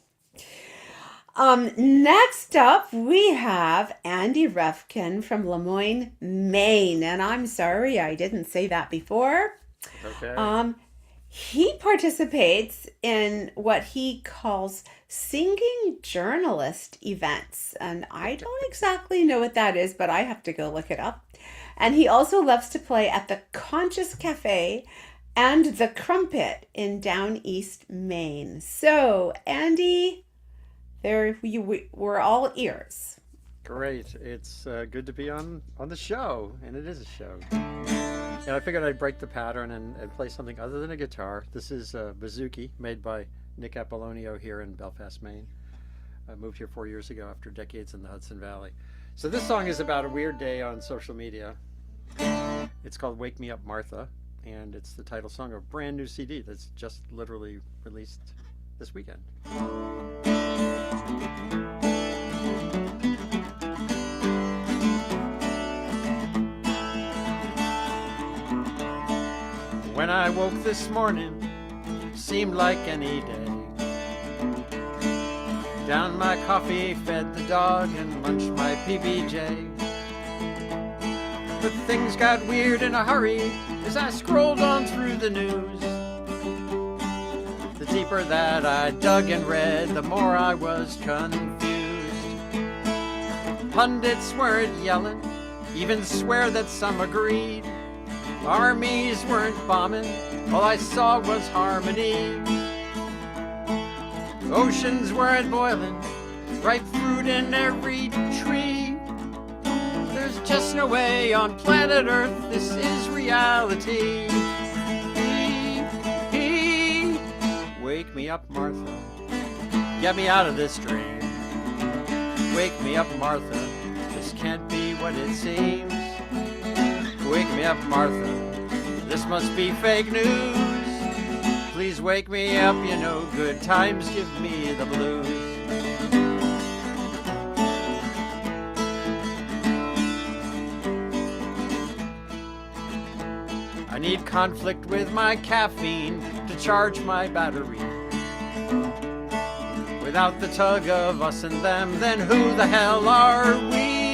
next up we have Andy Refkin from Lemoyne, Maine, and I'm sorry I didn't say that before. Okay. He participates in what he calls singing journalist events. And I don't exactly know what that is, but I have to go look it up. And he also loves to play at the Conscious Cafe and the Crumpet in Down East Maine. So, Andy, we're all ears. Great. It's good to be on the show, and it is a show. And I figured I'd break the pattern and play something other than a guitar. This is a bouzouki made by Nick Apollonio here in Belfast, Maine. I moved here 4 years ago after decades in the Hudson Valley. So this song is about a weird day on social media. It's called Wake Me Up Martha, and it's the title song of a brand new CD that's just literally released this weekend. When I woke this morning, seemed like any day. Down my coffee, fed the dog, and lunched my PBJ. But things got weird in a hurry as I scrolled on through the news. The deeper that I dug and read, the more I was confused. Pundits weren't yelling, even swear that some agreed. Armies weren't bombing, all I saw was harmony. Oceans weren't boiling, ripe fruit in every tree. There's just no way on planet Earth this is reality. Wake me up, Martha, get me out of this dream. Wake me up, Martha, this can't be what it seems. Wake me up, Martha, this must be fake news. Please wake me up, you know good times give me the blues. I need conflict with my caffeine to charge my battery. Without the tug of us and them, then who the hell are we?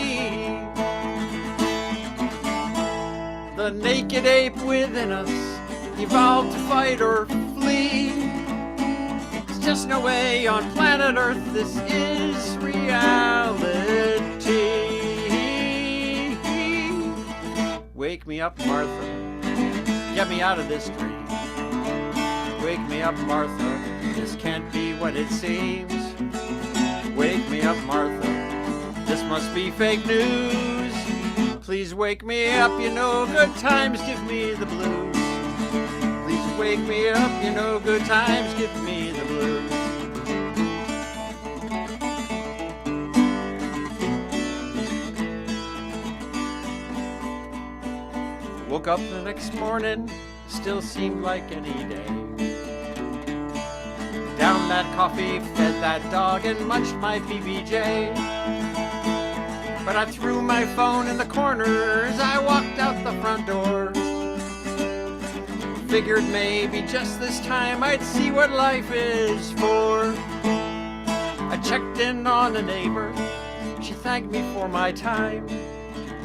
The naked ape within us evolved to fight or flee. There's just no way on planet Earth this is reality. Wake me up, Martha, get me out of this dream. Wake me up, Martha, this can't be what it seems. Wake me up, Martha, this must be fake news. Please wake me up, you know good times give me the blues. Please wake me up, you know good times give me the blues. Woke up the next morning, still seemed like any day. Down that coffee, fed that dog, and munched my PBJ. But I threw my phone in the corner as I walked out the front door. Figured maybe just this time I'd see what life is for. I checked in on a neighbor, she thanked me for my time.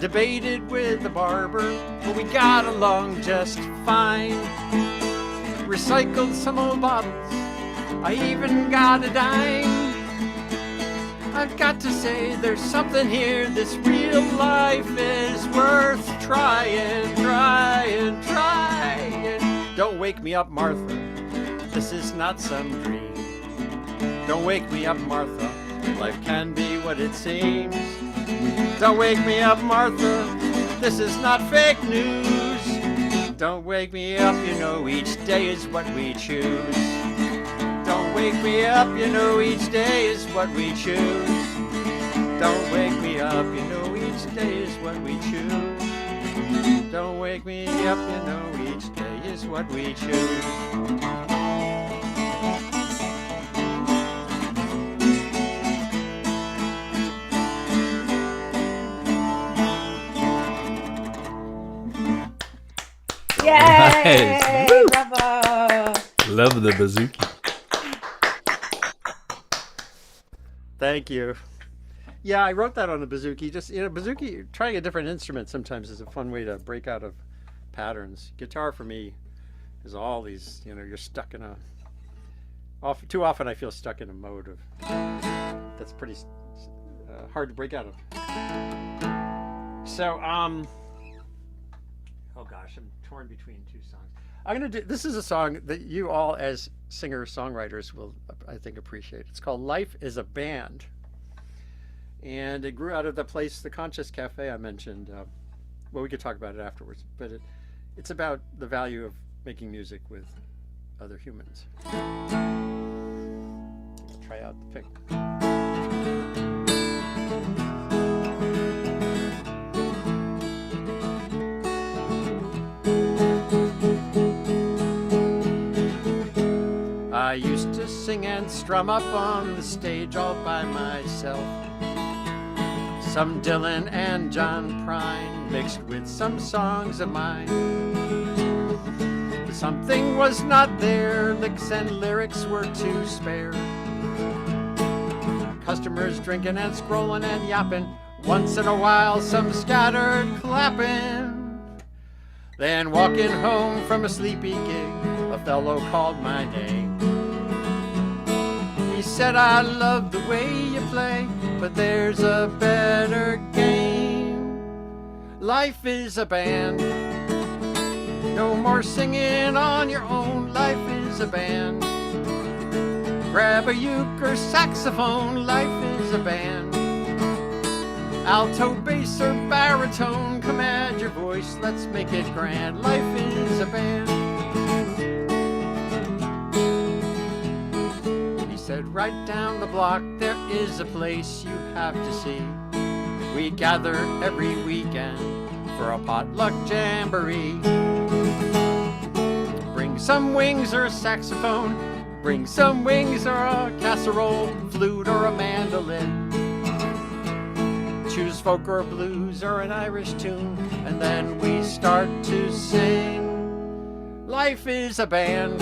Debated with the barber, but we got along just fine. Recycled some old bottles, I even got a dime. I've got to say there's something here, this real life is worth trying. Don't wake me up, Martha, this is not some dream. Don't wake me up, Martha, life can be what it seems. Don't wake me up, Martha, this is not fake news. Don't wake me up, you know each day is what we choose. Don't wake me up, you know each day is what we choose. Don't wake me up, you know each day is what we choose. Don't wake me up, you know each day is what we choose. Yay! Nice. Bravo! Love the bouzouki. Thank you. Yeah, I wrote that on the bouzouki. Just, bouzouki, trying a different instrument sometimes is a fun way to break out of patterns. Guitar for me is all these, you're stuck in too often I feel stuck in a mode of, that's pretty hard to break out of. So, oh gosh, I'm torn between two songs. This is a song that you all as singer-songwriters will, I think, appreciate. It's called Life is a Band. And it grew out of the Conscious Cafe I mentioned. Well, we could talk about it afterwards, but it's about the value of making music with other humans. I'll try out the pick. I used to sing and strum up on the stage all by myself. Some Dylan and John Prine mixed with some songs of mine. But something was not there, licks and lyrics were to spare. Customers drinking and scrolling and yapping, once in a while some scattered clapping. Then walking home from a sleepy gig, a fellow called my name. He said, I love the way you play, but there's a better game. Life is a band. No more singing on your own. Life is a band. Grab a uke or saxophone. Life is a band. Alto, bass, or baritone, come add your voice. Let's make it grand. Life is a band. Said right down the block there is a place you have to see. We gather every weekend for a potluck jamboree. Bring some wings or a saxophone, bring some wings or a casserole, flute or a mandolin. Choose folk or blues or an Irish tune, and then we start to sing. Life is a band.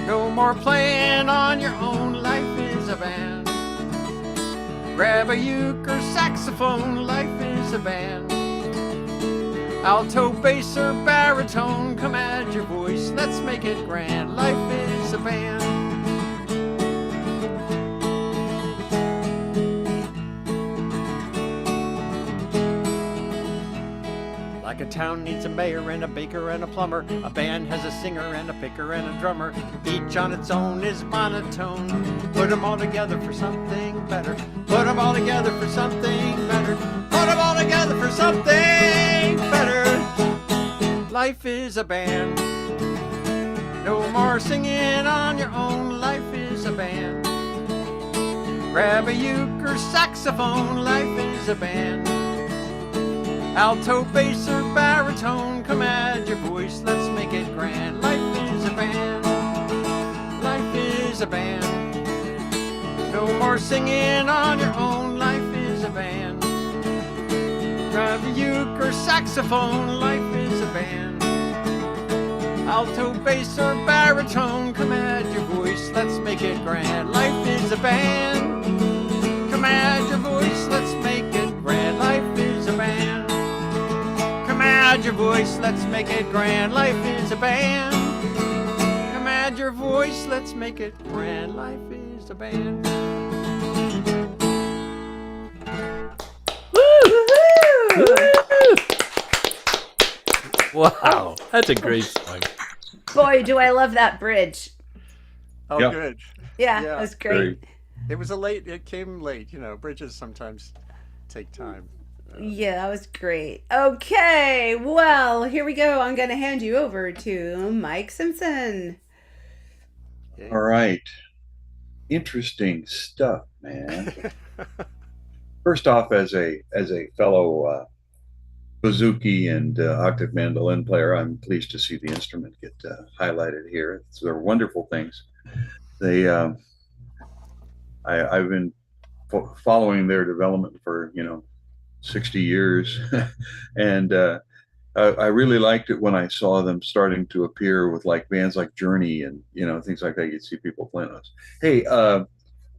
No more playing on your own. Life is a band. Grab a uke or saxophone. Life is a band. Alto, bass, or baritone, come add your voice. Let's make it grand. Life is a band. Like a town needs a mayor and a baker and a plumber, a band has a singer and a picker and a drummer. Each on its own is monotone. Put them all together for something better. Put them all together for something better. Put them all together for something better. Life is a band. No more singing on your own. Life is a band. Grab a uke or saxophone. Life is a band. Alto, bass, or baritone, come add your voice, let's make it grand. Life is a band. Life is a band. No more singing on your own. Life is a band. Grab a uke or saxophone. Life is a band. Alto, bass, or baritone, come add your voice, let's make it grand. Life is a band. Come add your voice, let's make it grand. Life is a band. Come add your voice, let's make it grand. Life is a band. Come add your voice, let's make it grand. Life is a band. Wow, that's a great song. Boy, do I love that bridge. Oh, Yep. good. Yeah, Yeah. that was great. It came late. You know, bridges sometimes take time. Yeah, that was great. Okay, well, here we go. I'm going to hand you over to Mike Simpson. All right. Interesting stuff, man. First off, as a fellow bouzouki and octave mandolin player, I'm pleased to see the instrument get highlighted here. They're wonderful things. They, I've been following their development for 60 years, and I really liked it when I saw them starting to appear with like bands like Journey and things like that. You'd see people playing those. Hey,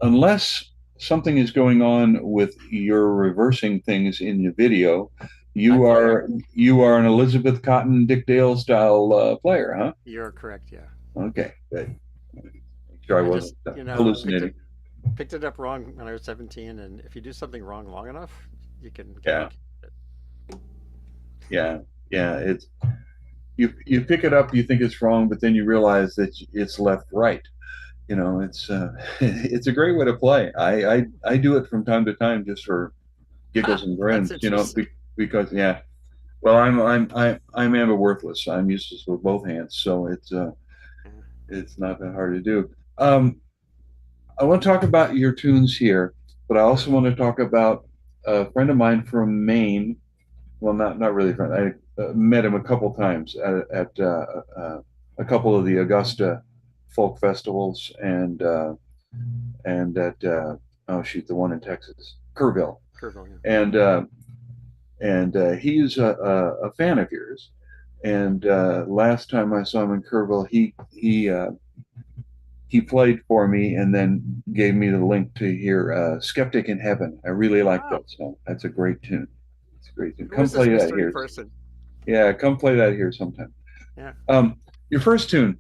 unless something is going on with your reversing things in the video, you are an Elizabeth Cotton Dick Dale style player, huh? You're correct. Yeah. Okay, good. Make sure I wasn't hallucinating. Picked it up wrong when I was 17, and if you do something wrong long enough, you can. Yeah. Yeah. It's you pick it up, you think it's wrong, but then you realize that it's left right. It's it's a great way to play. I do it from time to time just for giggles and grins. Because well, I'm ambiworthless. I'm useless with both hands, so it's not that hard to do. I want to talk about your tunes here, but I also want to talk about a friend of mine from Maine. Well, not really a friend. I met him a couple times at a couple of the Augusta folk festivals and at the one in Texas, Kerrville. Yeah. And he's a fan of yours. And last time I saw him in Kerrville, he played for me and then gave me the link to hear "Skeptic in Heaven." I really like that song. That's a great tune. It's a great tune. Come play that here. Person? Yeah, come play that here sometime. Yeah. Your first tune.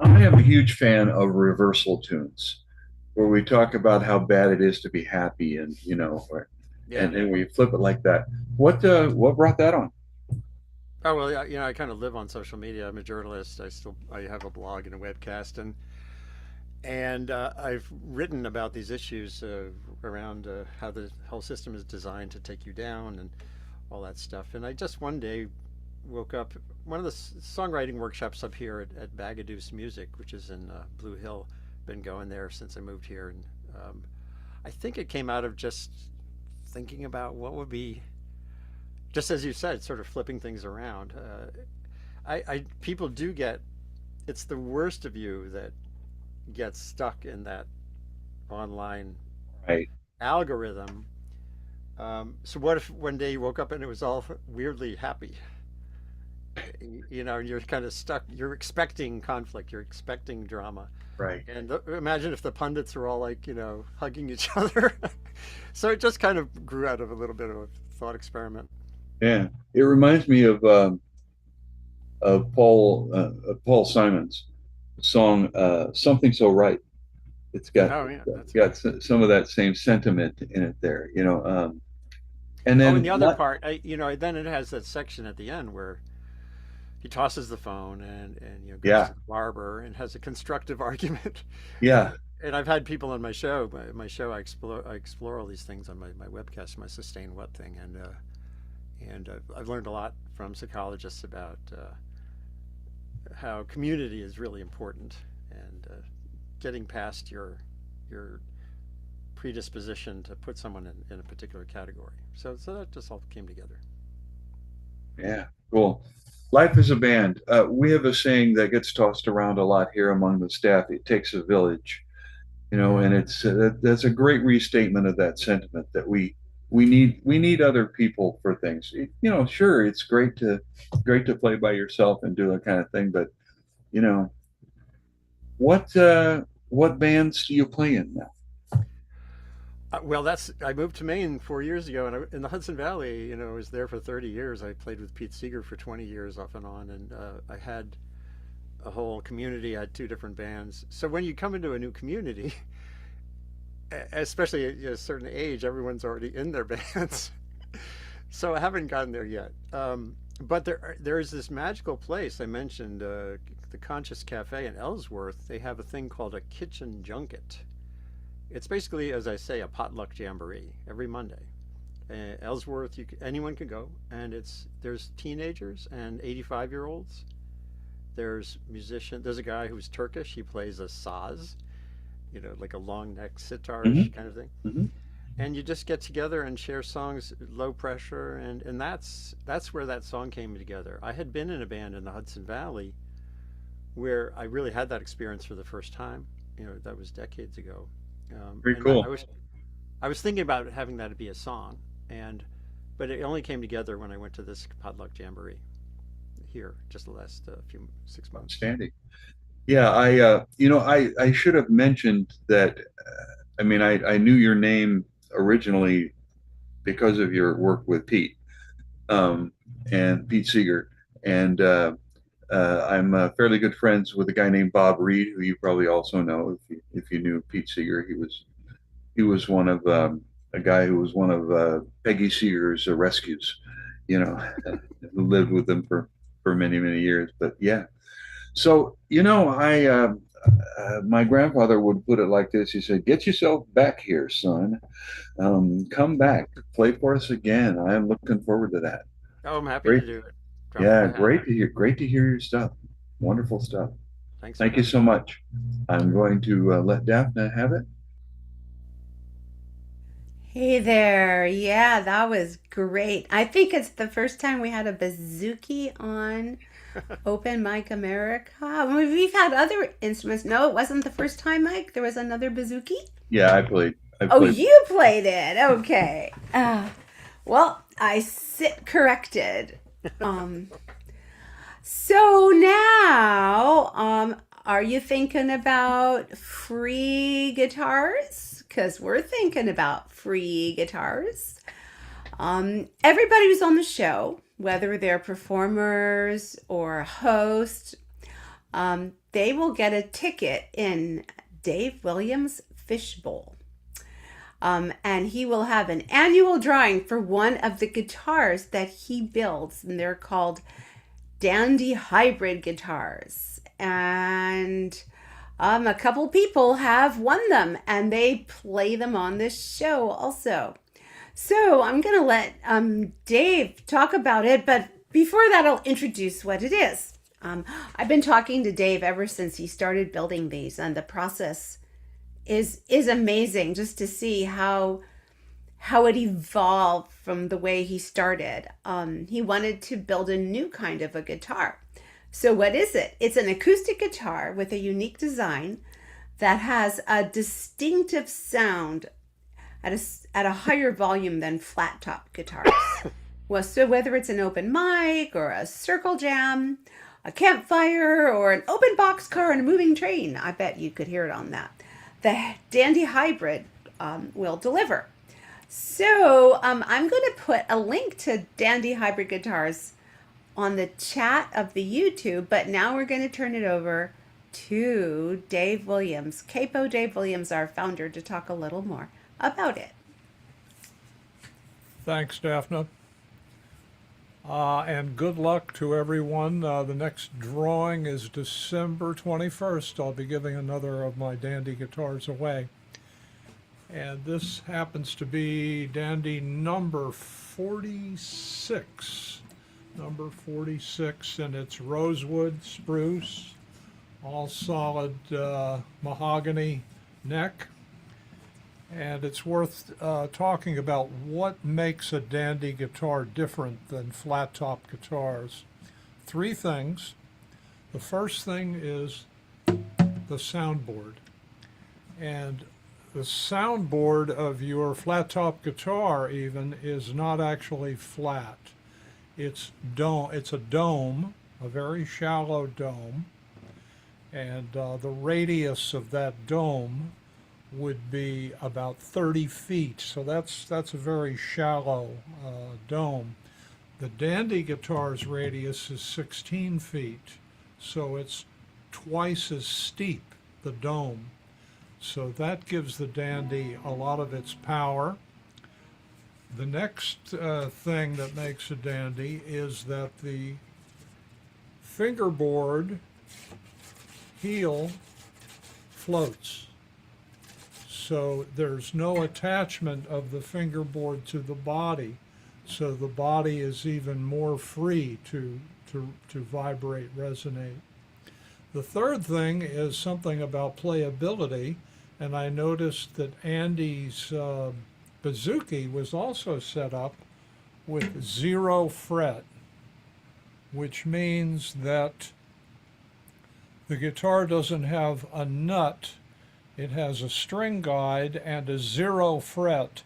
I am a huge fan of reversal tunes, where we talk about how bad it is to be happy, and and we flip it like that. What brought that on? Oh well, yeah, I kind of live on social media. I'm a journalist. I have a blog and a webcast, and I've written about these issues around how the whole system is designed to take you down and all that stuff. And I just one day woke up. One of the songwriting workshops up here at Bagaduce Music, which is in Blue Hill, been going there since I moved here, and I think it came out of just thinking about what would be, just as you said, sort of flipping things around. People do get, it's the worst of you that gets stuck in that online algorithm. So what if one day you woke up and it was all weirdly happy? You're kind of stuck. You're expecting conflict. You're expecting drama. Right. And imagine if the pundits were all like, hugging each other. So it just kind of grew out of a little bit of a thought experiment. Yeah, it reminds me of Paul Simon's song "Something So Right." It's got some of that same sentiment in it there, And then and the other part, then it has that section at the end where he tosses the phone and goes to the barber and has a constructive argument. Yeah. And I've had people on my show. I explore all these things on my webcast, my Sustain What thing, and I've learned a lot from psychologists about how community is really important, and getting past your predisposition to put someone in a particular category. So that just all came together. Yeah, cool. Life is a band. We have a saying that gets tossed around a lot here among the staff. It takes a village, and it's that's a great restatement of that sentiment that we need other people for things. Sure, it's great to play by yourself and do that kind of thing, but you know, what bands do you play in now? Well, I moved to Maine 4 years ago, and in the Hudson Valley, I was there for 30 years. I played with Pete Seeger for 20 years off and on, and I had a whole community. I had two different bands. So when you come into a new community, especially at a certain age, everyone's already in their bands. So I haven't gotten there yet. But there is this magical place I mentioned, the Conscious Cafe in Ellsworth. They have a thing called a kitchen junket. It's basically, as I say, a potluck jamboree every Monday. Ellsworth, anyone can go, and there's teenagers and 85-year-olds. There's musician. There's a guy who's Turkish. He plays a saz, like a long neck sitar-ish kind of thing. Mm-hmm. And you just get together and share songs, low pressure, and that's where that song came together. I had been in a band in the Hudson Valley where I really had that experience for the first time. That was decades ago. Very and cool. I was thinking about having that be a song, but it only came together when I went to this potluck jamboree here just the last 6 months. Outstanding. Yeah, I should have mentioned that. I knew your name originally because of your work with Pete, and Pete Seeger, and I'm fairly good friends with a guy named Bob Reed, who you probably also know if you knew Pete Seeger. He was one of a guy who was one of Peggy Seeger's rescues, who lived with them for many many years. But yeah, so I my grandfather would put it like this. He said, "Get yourself back here, son. Come back, play for us again. I am looking forward to that." Oh, I'm happy Great. to do it. Drop Yeah, my hat. great to hear your stuff. Wonderful stuff. Thanks. Thank you so much. I'm going to let Daphne have it. Hey there. Yeah, that was great. I think it's the first time we had a bouzouki on Open Mic America. I mean, we've had other instruments. No, it wasn't the first time, Mike. There was another bouzouki. Yeah, I played. I Oh, played. you played it. Okay. Well, I sit corrected. Um, so now, are you thinking about free guitars? Because we're thinking about free guitars. Everybody who's on the show, whether they're performers or hosts, they will get a ticket in Dave Williams' Fishbowl. And he will have an annual drawing for one of the guitars that he builds, and they're called Dandy Hybrid guitars. And a couple people have won them, and they play them on this show also. So I'm going to let Dave talk about it, but before that, I'll introduce what it is. I've been talking to Dave ever since he started building these, and the process is amazing just to see how it evolved from the way he started. He wanted to build a new kind of a guitar. So what is it? It's an acoustic guitar with a unique design that has a distinctive sound at a higher volume than flat top guitars. Well, so whether it's an open mic or a circle jam, a campfire, or an open box car and a moving train, I bet you could hear it on that. The Dandy Hybrid will deliver. So I'm going to put a link to Dandy Hybrid guitars on the chat of the YouTube, but now we're going to turn it over to Dave Williams, Capo Dave Williams, our founder, to talk a little more about it. Thanks, Daphne. And good luck to everyone. The next drawing is December 21st. I'll be giving another of my Dandy guitars away. And this happens to be Dandy number 46. Number 46, and it's rosewood spruce, all solid mahogany neck. And it's worth talking about what makes a dandy guitar different than flat top guitars. 3 things. The first thing is the soundboard. And the soundboard of your flat top guitar even is not actually flat. It's a dome, a very shallow dome, and the radius of that dome would be about 30 feet. So that's a very shallow dome. The dandy guitar's radius is 16 feet, so it's twice as steep, the dome. So that gives the dandy a lot of its power. The next thing that makes a dandy is that the fingerboard heel floats. So there's no attachment of the fingerboard to the body. So the body is even more free to vibrate, resonate. The third thing is something about playability. And I noticed that Andy's bouzouki was also set up with 0 fret, which means that the guitar doesn't have a nut. It has a string guide and a 0 fret.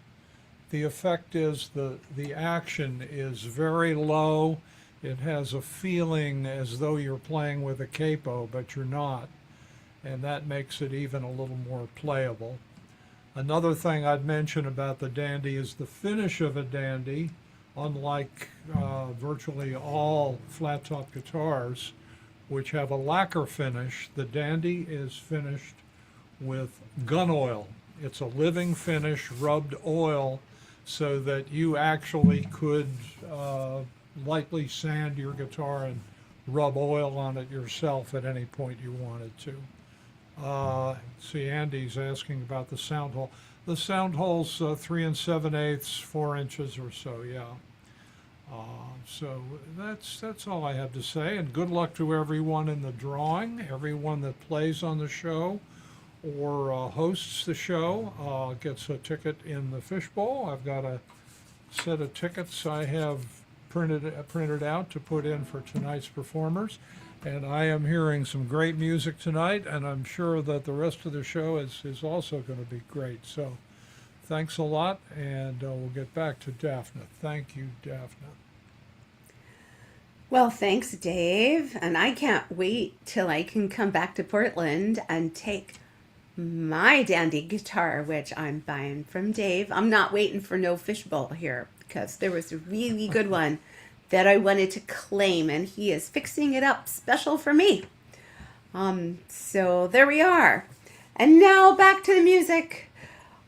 The effect is the action is very low. It has a feeling as though you're playing with a capo, but you're not. And that makes it even a little more playable. Another thing I'd mention about the dandy is the finish of a dandy. Unlike virtually all flat top guitars, which have a lacquer finish, the dandy is finished with gun oil. It's a living finish, rubbed oil, so that you actually could lightly sand your guitar and rub oil on it yourself at any point you wanted to. See, Andy's asking about the sound hole. The sound hole's 3 7/8, 4 inches or so, yeah. So that's all I have to say, and good luck to everyone in the drawing, everyone that plays on the show or hosts the show gets a ticket in the fishbowl. I've got a set of tickets I have printed out to put in for tonight's performers. And I am hearing some great music tonight, and I'm sure that the rest of the show is also going to be great. So thanks a lot, and we'll get back to Daphne. Thank you, Daphne. Well, thanks, Dave. And I can't wait till I can come back to Portland and take my dandy guitar, which I'm buying from Dave. I'm not waiting for no fishbowl here, because there was a really good one that I wanted to claim, and he is fixing it up special for me. So there we are. And now back to the music.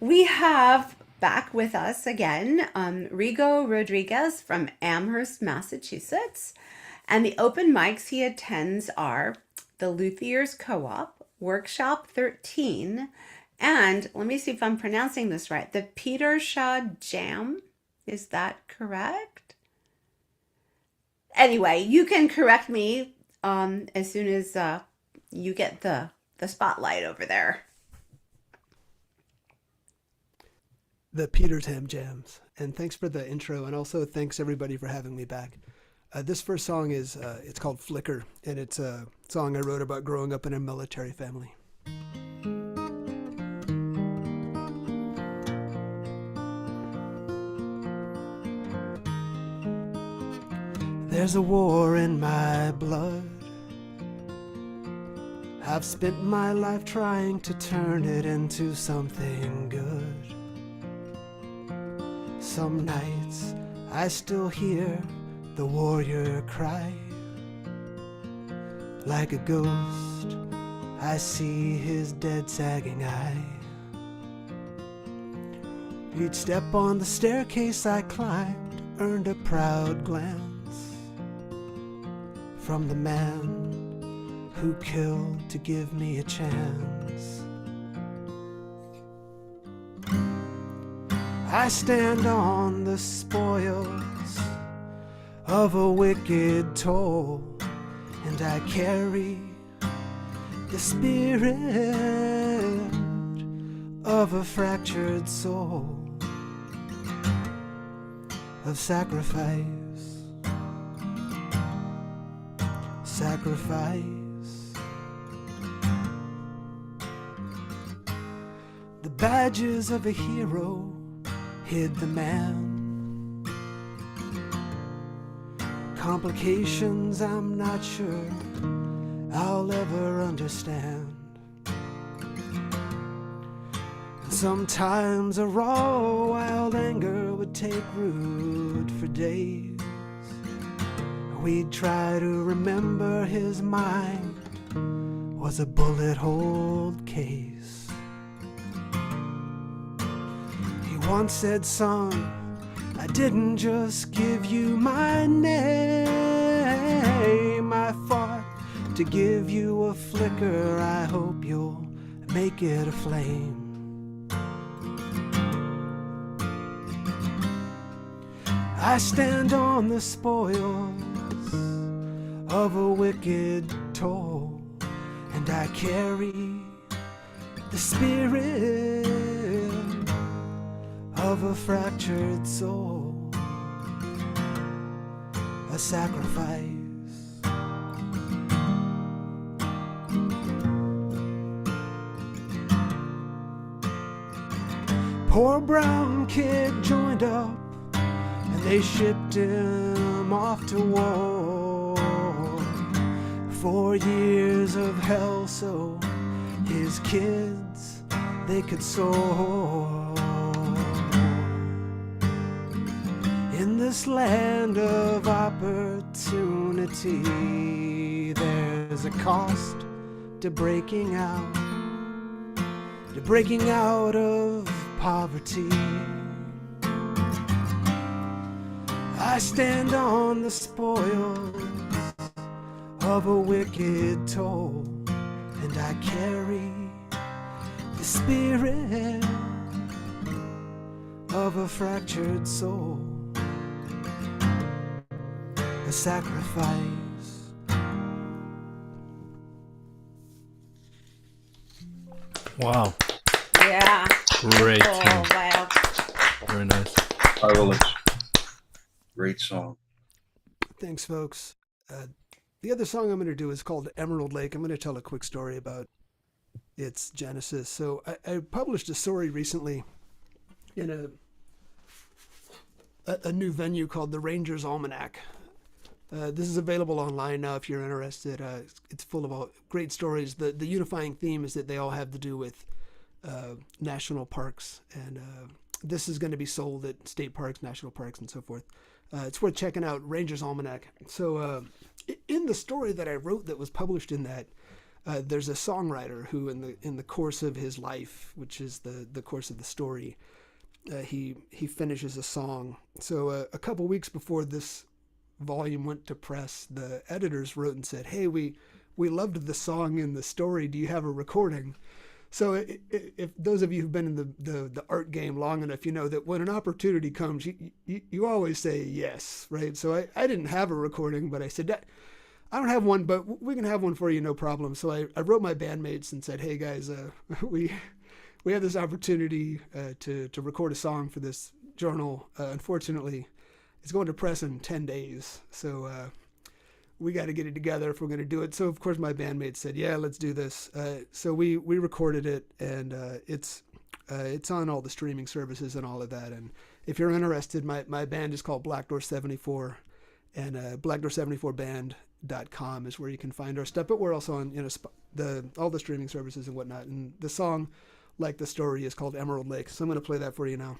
We have back with us again Rigo Rodriguez from Amherst, Massachusetts. And the open mics he attends are the Luthiers Co-op, Workshop 13, and let me see if I'm pronouncing this right, the Petershad Jam. Is that correct? Anyway, you can correct me as soon as you get the spotlight over there. The Petersham Jams. And thanks for the intro, and also thanks everybody for having me back. This first song is it's called Flicker, and it's a song I wrote about growing up in a military family. There's a war in my blood. I've spent my life trying to turn it into something good. Some nights I still hear the warrior cry. Like a ghost, I see his dead sagging eye. Each step on the staircase I climbed earned a proud glance from the man who killed to give me a chance. I stand on the spoils of a wicked toll, and I carry the spirit of a fractured soul, of sacrifice, sacrifice. The badges of a hero hid the man. Complications I'm not sure I'll ever understand. And sometimes a raw, wild anger would take root for days. We'd try to remember his mind was a bullet-holed case. He once said, son, I didn't just give you my name, I fought to give you a flicker. I hope you'll make it a flame. I stand on the spoils of a wicked toll, and I carry the spirit of a fractured soul, a sacrifice. Poor brown kid joined up, and they shipped him off to war. 4 years of hell so his kids, they could soar. In this land of opportunity, there's a cost to breaking out of poverty. I stand on the spoils of a wicked toll, and I carry the spirit of a fractured soul, a sacrifice. Wow. Yeah. Great Oh, tune. wow. Very nice. Marvelous. Great song. Thanks, folks. The other song I'm going to do is called Emerald Lake. I'm going to tell a quick story about its genesis. So I published a story recently in a new venue called the Ranger's Almanac. This is available online now if you're interested. It's full of all great stories. The unifying theme is that they all have to do with national parks, and this is going to be sold at state parks, national parks, and so forth. It's worth checking out, Ranger's Almanac. So in the story that I wrote that was published in that, there's a songwriter who in the course of his life, which is the course of the story, he finishes a song. So a couple weeks before this volume went to press, the editors wrote and said, hey, we loved the song in the story. Do you have a recording? So if those of you who've been in the art game long enough, you know that when an opportunity comes, you always say yes, right? So I didn't have a recording, but I said, I don't have one, but we can have one for you, no problem. So I wrote my bandmates and said, hey guys, we have this opportunity to record a song for this journal. Unfortunately, it's going to press in 10 days. So we got to get it together if we're going to do it. So of course my bandmates said, yeah, let's do this. So we recorded it, and it's on all the streaming services and all of that. And if you're interested, my band is called Black Door 74, and blackdoor74band.com is where you can find our stuff. But we're also on all the streaming services and whatnot. And the song, like the story, is called Emerald Lake. So I'm going to play that for you now.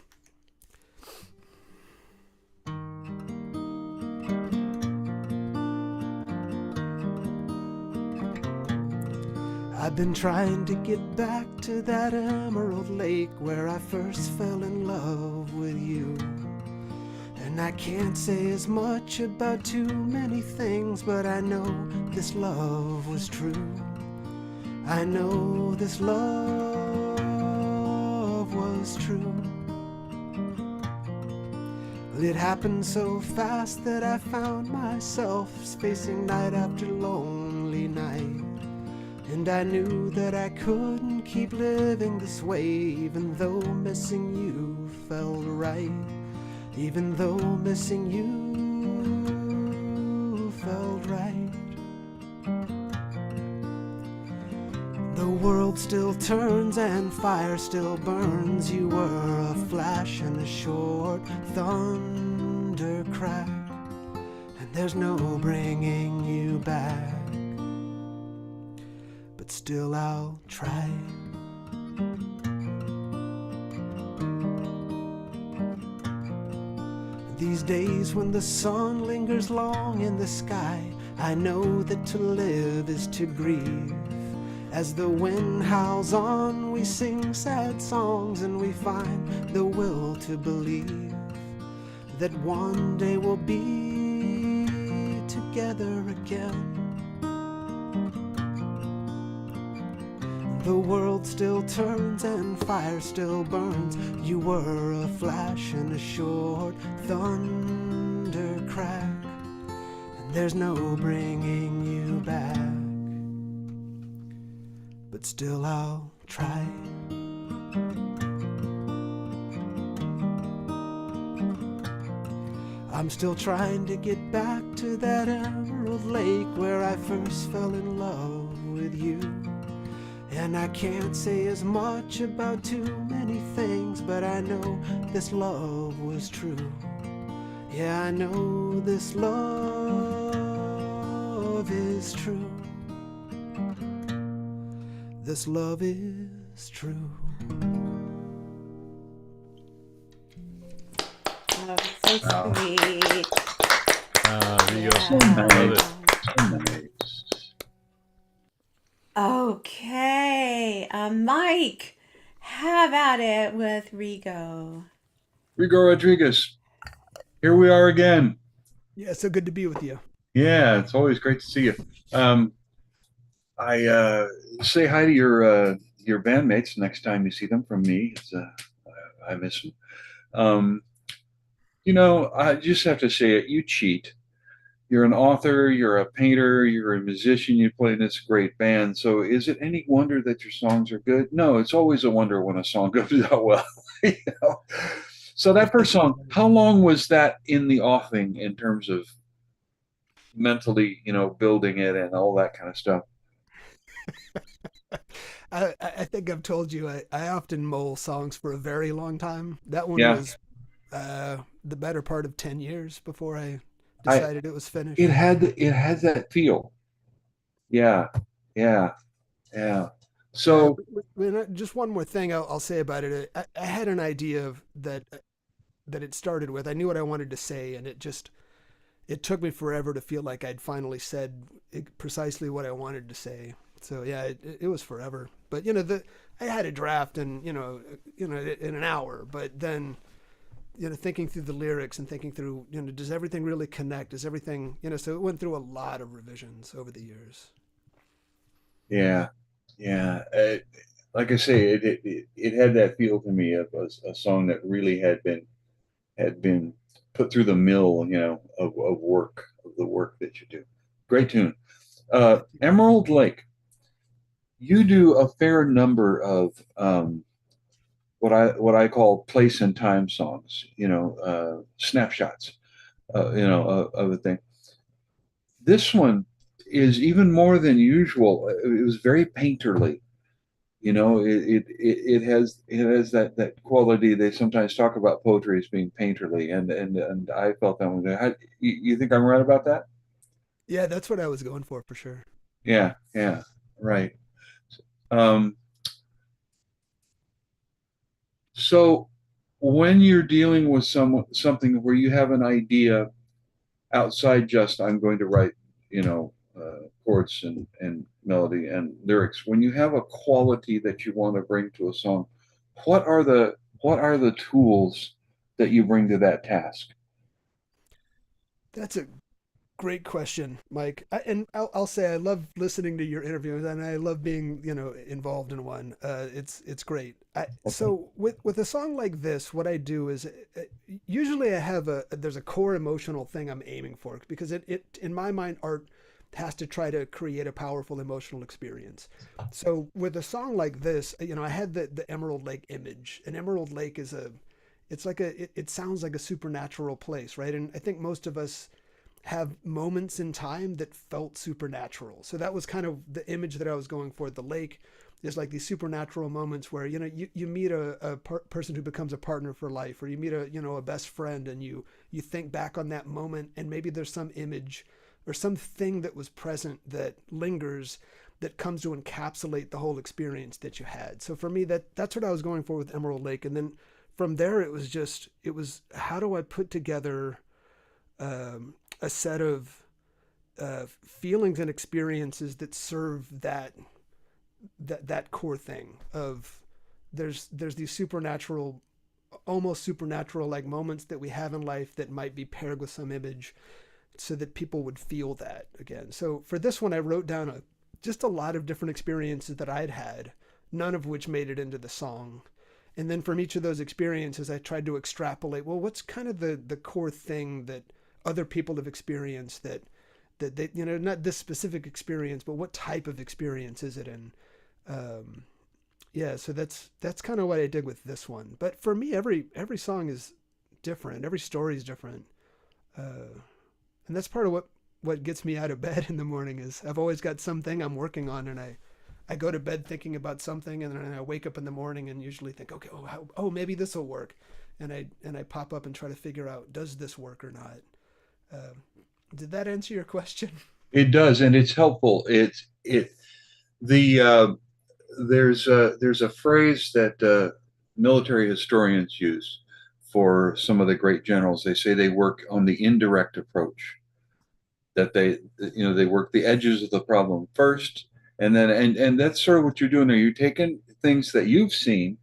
I've been trying to get back to that Emerald Lake where I first fell in love with you. And I can't say as much about too many things, but I know this love was true. I know this love was true. Well, it happened so fast that I found myself spacing night after lonely night. And And I knew that I couldn't keep living this way, even though missing you felt right. Even though missing you felt right. The world still turns and fire still burns. You were a flash and a short thunder crack, and there's no bringing you back. But still I'll try. These days when the sun lingers long in the sky, I know that to live is to grieve. As the wind howls on, we sing sad songs, and we find the will to believe that one day we'll be together again. The world still turns and fire still burns. You were a flash and a short thunder crack, and there's no bringing you back. But still I'll try. I'm still trying to get back to that emerald lake where I first fell in love with you. And I can't say as much about too many things, but I know this love was true. Yeah, I know this love is true. This love is true. Oh, so sweet. There you go. Yeah. Love it. Nice. Okay, Mike, have at it with Rigo. Rigo Rodriguez, here we are again. Yeah, so good to be with you. Yeah, it's always great to see you. I say hi to your bandmates next time you see them from me. I miss them. I just have to say it. You cheat. You're an author. You're a painter. You're a musician. You play in this great band. So is it any wonder that your songs are good? No, it's always a wonder when a song goes out well. You know? So that first song, how long was that in the offing in terms of mentally, building it and all that kind of stuff? I think I've told you I often mull songs for a very long time. That one Yeah. was the better part of 10 years before I decided it was finished. It had that feel. Yeah. So Just one more thing I'll say about it. I had an idea that it started with. I knew what I wanted to say, and it took me forever to feel like I'd finally said precisely what I wanted to say. So yeah, it was forever. But I had a draft in in an hour. But then thinking through the lyrics and thinking through does everything really connect? Does everything So it went through a lot of revisions over the years. yeah. Like I say, it had that feel to me of a song that really had been put through the mill, of work, of the work that you do. Great tune. Emerald Lake. You do a fair number of what I call place and time songs, snapshots, of a thing. This one is even more than usual. It was very painterly. It has that quality. They sometimes talk about poetry as being painterly, and I felt that one. You think I'm right about that? Yeah, that's what I was going for sure. Yeah, right. So when you're dealing with something where you have an idea outside just I'm going to write, chords and melody and lyrics, when you have a quality that you want to bring to a song, what are the tools that you bring to that task? That's a great question, Mike. I'll say I love listening to your interviews, and I love being involved in one. It's great. So with a song like this, what I do is usually I have there's a core emotional thing I'm aiming for, because it in my mind art has to try to create a powerful emotional experience. So with a song like this, I had the Emerald Lake image. And Emerald Lake is it sounds like a supernatural place, right? And I think most of us have moments in time that felt supernatural. So that was kind of the image that I was going for. The lake is like these supernatural moments where, you meet a person who becomes a partner for life, or you meet a best friend, and you think back on that moment, and maybe there's some image or something that was present that lingers, that comes to encapsulate the whole experience that you had. So for me, that's what I was going for with Emerald Lake. And then from there, it was how do I put together a set of feelings and experiences that serve that core thing of there's these supernatural, almost supernatural like moments that we have in life that might be paired with some image, so that people would feel that again. So for this one, I wrote down just a lot of different experiences that I'd had, none of which made it into the song. And then from each of those experiences, I tried to extrapolate, well, what's kind of the core thing that other people have experienced that they, not this specific experience, but what type of experience is it in? So that's kind of what I did with this one. But for me, every song is different. Every story is different. And that's part of what gets me out of bed in the morning is I've always got something I'm working on, and I go to bed thinking about something, and then I wake up in the morning and usually think, okay, maybe this will work. And I pop up and try to figure out, does this work or not? Did that answer your question? It does, and it's helpful. There's a phrase that military historians use for some of the great generals. They say they work on the indirect approach, that they work the edges of the problem first, and then and that's sort of what you're doing there. You're taking things that you've seen,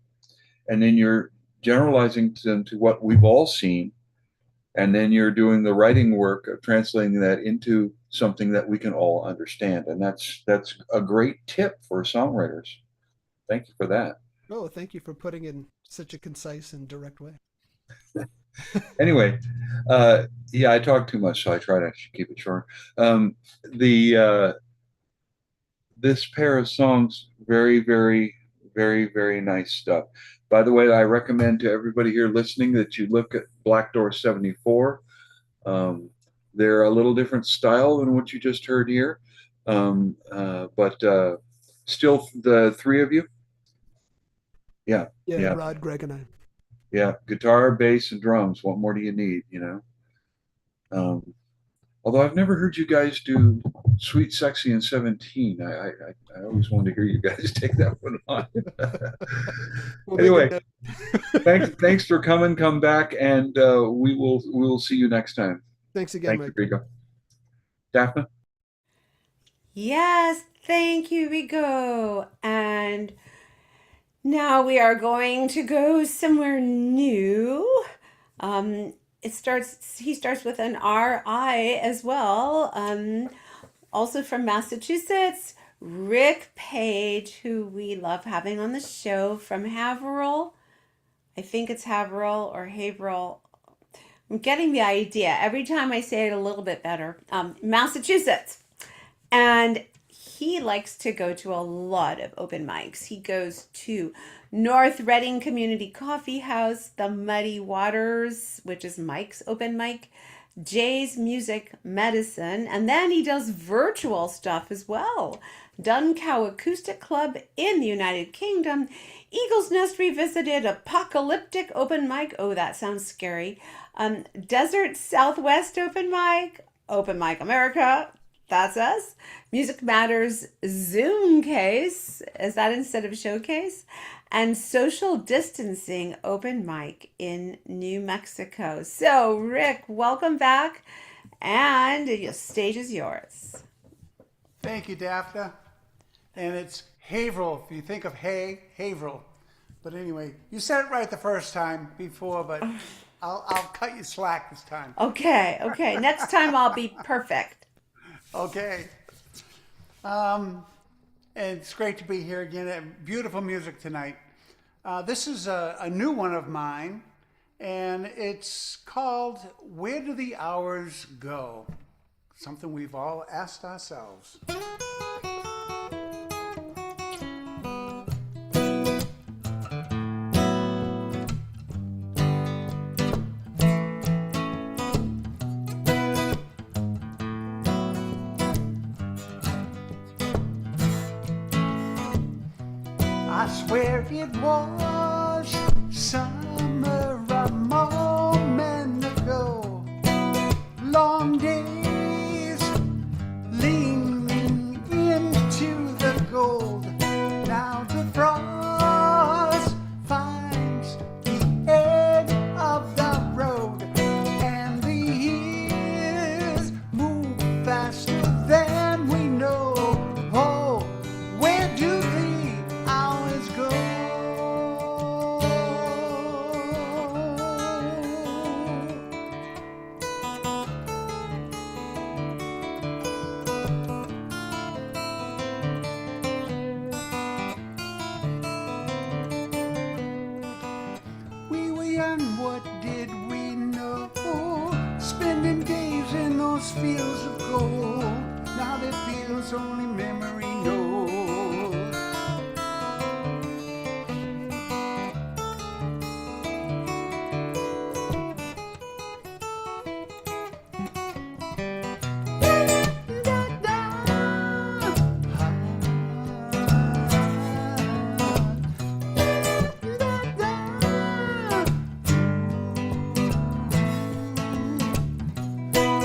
and then you're generalizing them to what we've all seen, and then you're doing the writing work of translating that into something that we can all understand. And that's a great tip for songwriters. Thank you for that. Oh, thank you for putting in such a concise and direct way. Anyway, I talk too much, so I try to keep it short. This pair of songs, very, very, very, very nice stuff. By the way, I recommend to everybody here listening that you look at Black Door 74. They're a little different style than what you just heard here, but still the three of you. Yeah. Rod, Greg, and I. Yeah, guitar, bass, and drums. What more do you need, Although I've never heard you guys do Sweet, Sexy, and 17. I always wanted to hear you guys take that one on. Anyway, thanks for coming. Come back, and we will see you next time. Thanks again, Thank Mike. you, Rico. Daphne? Yes, thank you, Rico. And now we are going to go somewhere new. He starts with an R-I as well. Also from Massachusetts, Ric Page, who we love having on the show from Haverhill. I think it's Haverhill or Haverhill. I'm getting the idea. Every time I say it a little bit better. Massachusetts. And he likes to go to a lot of open mics. He goes to North Reading Community Coffee House, the Muddy Waters, which is Mike's open mic, Jay's Music Medicine, and then he does virtual stuff as well. Duncow Acoustic Club in the United Kingdom, Eagle's Nest Revisited, Apocalyptic Open Mic, oh that sounds scary, Desert Southwest Open Mic America, that's us, Music Matters Zoom Case, is that instead of Showcase? And Social Distancing Open Mic in New Mexico. So, Rick, welcome back, and the stage is yours. Thank you, Daphne. And it's Haverhill. If you think of Haverhill. But anyway, you said it right the first time before, but I'll cut you slack this time. Okay. Next time I'll be perfect. Okay. And it's great to be here again. Beautiful music tonight. This is a new one of mine, and it's called Where Do the Hours Go? something we've all asked ourselves. I swear it was summer a moment ago. Long days leaning into the gold. Now the frost finds the edge of the road, and the years move faster than we know. Oh, where do the hours go? We were young, what did we know? Spending days in those fields of gold. Now that fields only memory knows.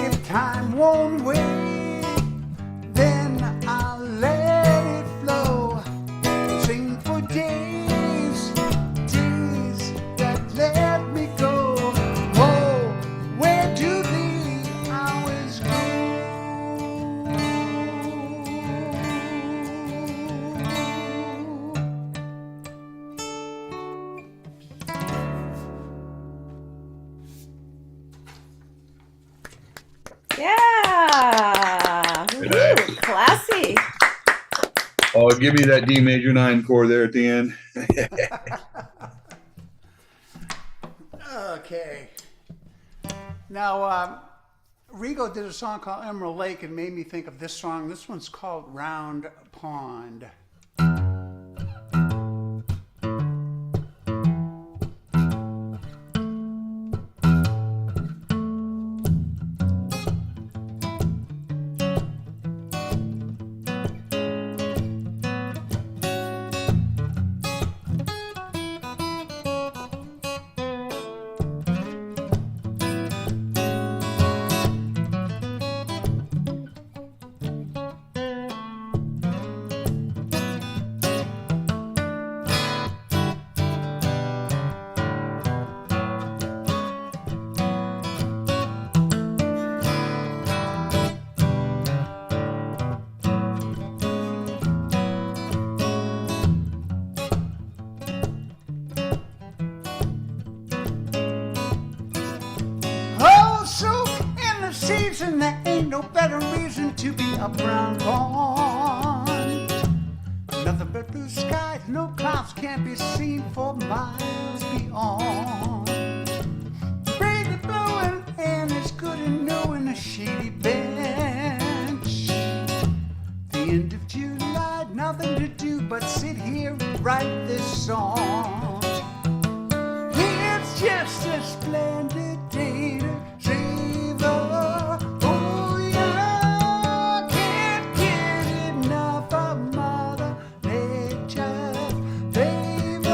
If time won't wait, then I'll let it flow. Sing for days, days that let me go. Oh, where do the hours go? Yeah. Woo, Nice. classy. Oh, give me that D major 9 chord there at the end. Okay. Now, Rigo did a song called Emerald Lake and made me think of this song. This one's called Round Pond. Oh, so in the season, there ain't no better reason to be up round pond. Nothing but blue skies, no clouds can't be seen for miles beyond. Breeze blowing, and it's good to know in a shady bench. The end of July, nothing to do but sit here and write this song. It's just a splendid day to savor. Oh, yeah, can't get enough of Mother Nature's favors.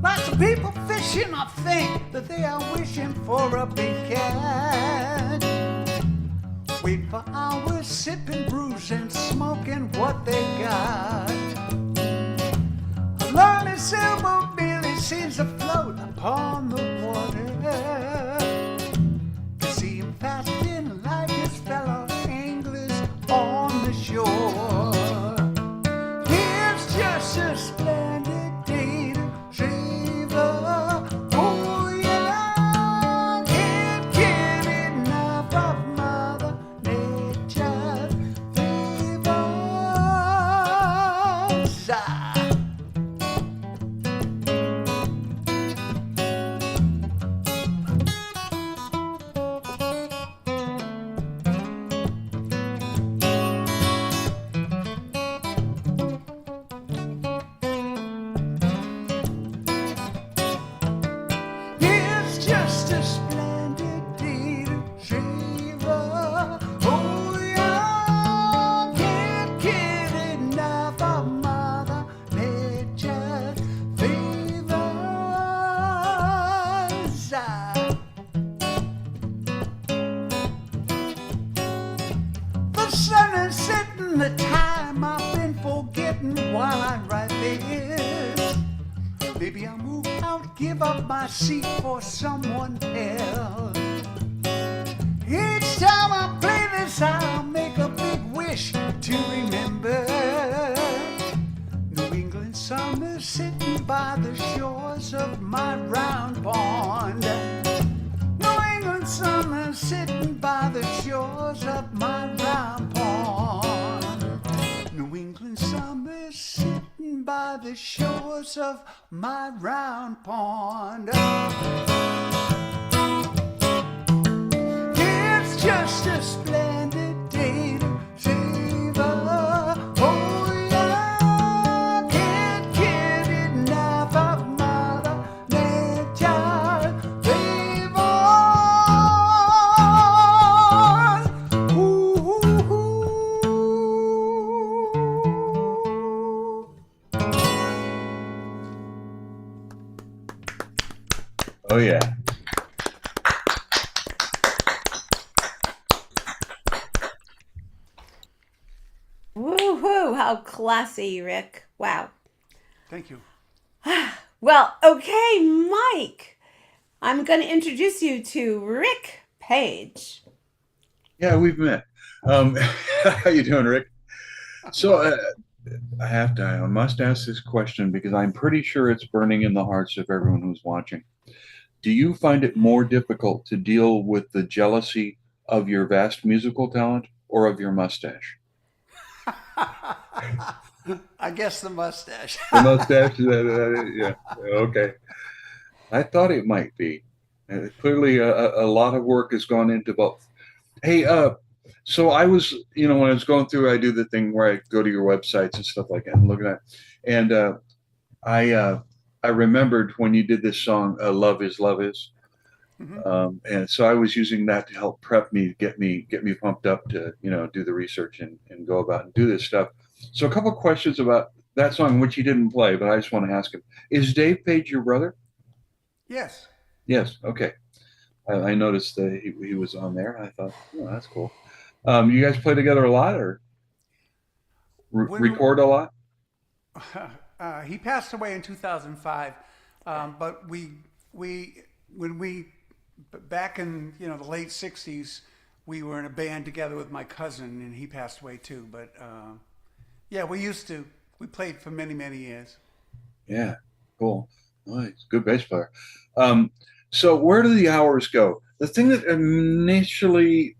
Lots of people fishing, I think that they are wishing for a big catch. Wait for hours, sipping brews and smoking what they got. A lonely silver billy seems to float upon the water. To see him fast in like his fellow anglers on the shore. It's just a splendid day to savor. Oh yeah, can't get enough of Mother Nature's favors. splendid day to savor. Oh, yeah, can't get enough of Mother Nature's favors. The sun is setting, the time I've been forgetting while I write this. Maybe I'll move out, give up my seat for someone else. Each time I play this, I'll make a big wish to remember New England summer sitting by the shores of my round pond. New England summer sitting by the shores of my round pond. New England summer sitting by the shores of my round pond. It's just a splendid day to savor. Oh yeah, can't get enough of Mother Nature's favors. Ooh, ooh, ooh. Oh yeah. Woohoo! How classy, Rick. Wow. Thank you. Well, okay, Mike. I'm going to introduce you to Ric Page. Yeah, we've met. How you doing, Rick? So I must ask this question because I'm pretty sure it's burning in the hearts of everyone who's watching. Do you find it more difficult to deal with the jealousy of your vast musical talent or of your mustache? I guess the mustache. The mustache? Yeah, okay. I thought it might be. Clearly, a lot of work has gone into both. Hey, so I was, when I was going through, I do the thing where I go to your websites and stuff like that and look at that. And I remembered when you did this song, "Love Is Love Is," and so I was using that to help prep me, get me pumped up to do the research and go about and do this stuff. So a couple of questions about that song, which he didn't play, but I just want to ask him: is Dave Page your brother? Yes. Yes. Okay. I noticed that he was on there. I thought, oh, that's cool. You guys play together a lot, or record a lot? He passed away in 2005, but back in the late 60s, we were in a band together with my cousin, and he passed away too. But yeah, we played for many years. Yeah, cool. Nice, good bass player. So where do the hours go? The thing that initially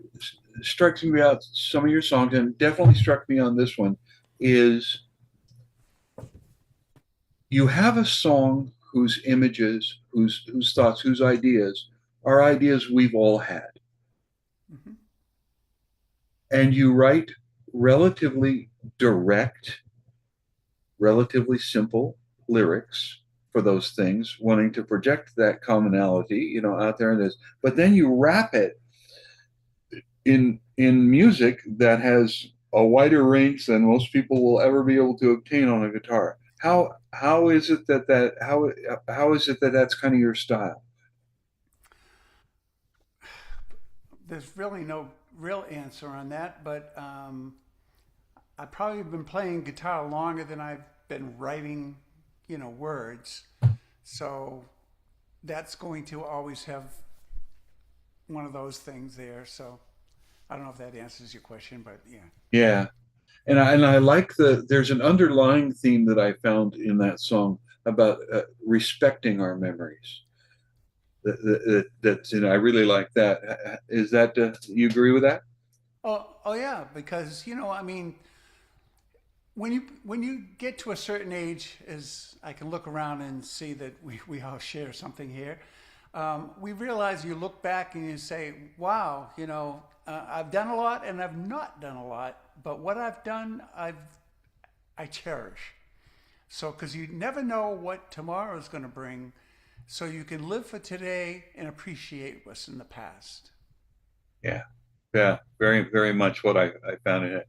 strikes me about some of your songs, and definitely struck me on this one, is you have a song whose images, whose thoughts, whose ideas are ideas we've all had. Mm-hmm. And you write relatively direct, relatively simple lyrics for those things, wanting to project that commonality, out there in this. But then you wrap it in music that has a wider range than most people will ever be able to obtain on a guitar. How is it that that's kind of your style? There's really no real answer on that, but I've probably been playing guitar longer than I've been writing, words. So that's going to always have one of those things there. So I don't know if that answers your question, but yeah. Yeah. And I like there's an underlying theme that I found in that song about respecting our memories. That's I really like that. Is that you agree with that? Oh yeah, because when you get to a certain age, as I can look around and see that we all share something here, we realize, you look back and you say, wow, I've done a lot and I've not done a lot, but what I've done, I cherish. So, because you never know what tomorrow is going to bring, so you can live for today and appreciate what's in the past. Yeah, yeah, very, very much what I found in it.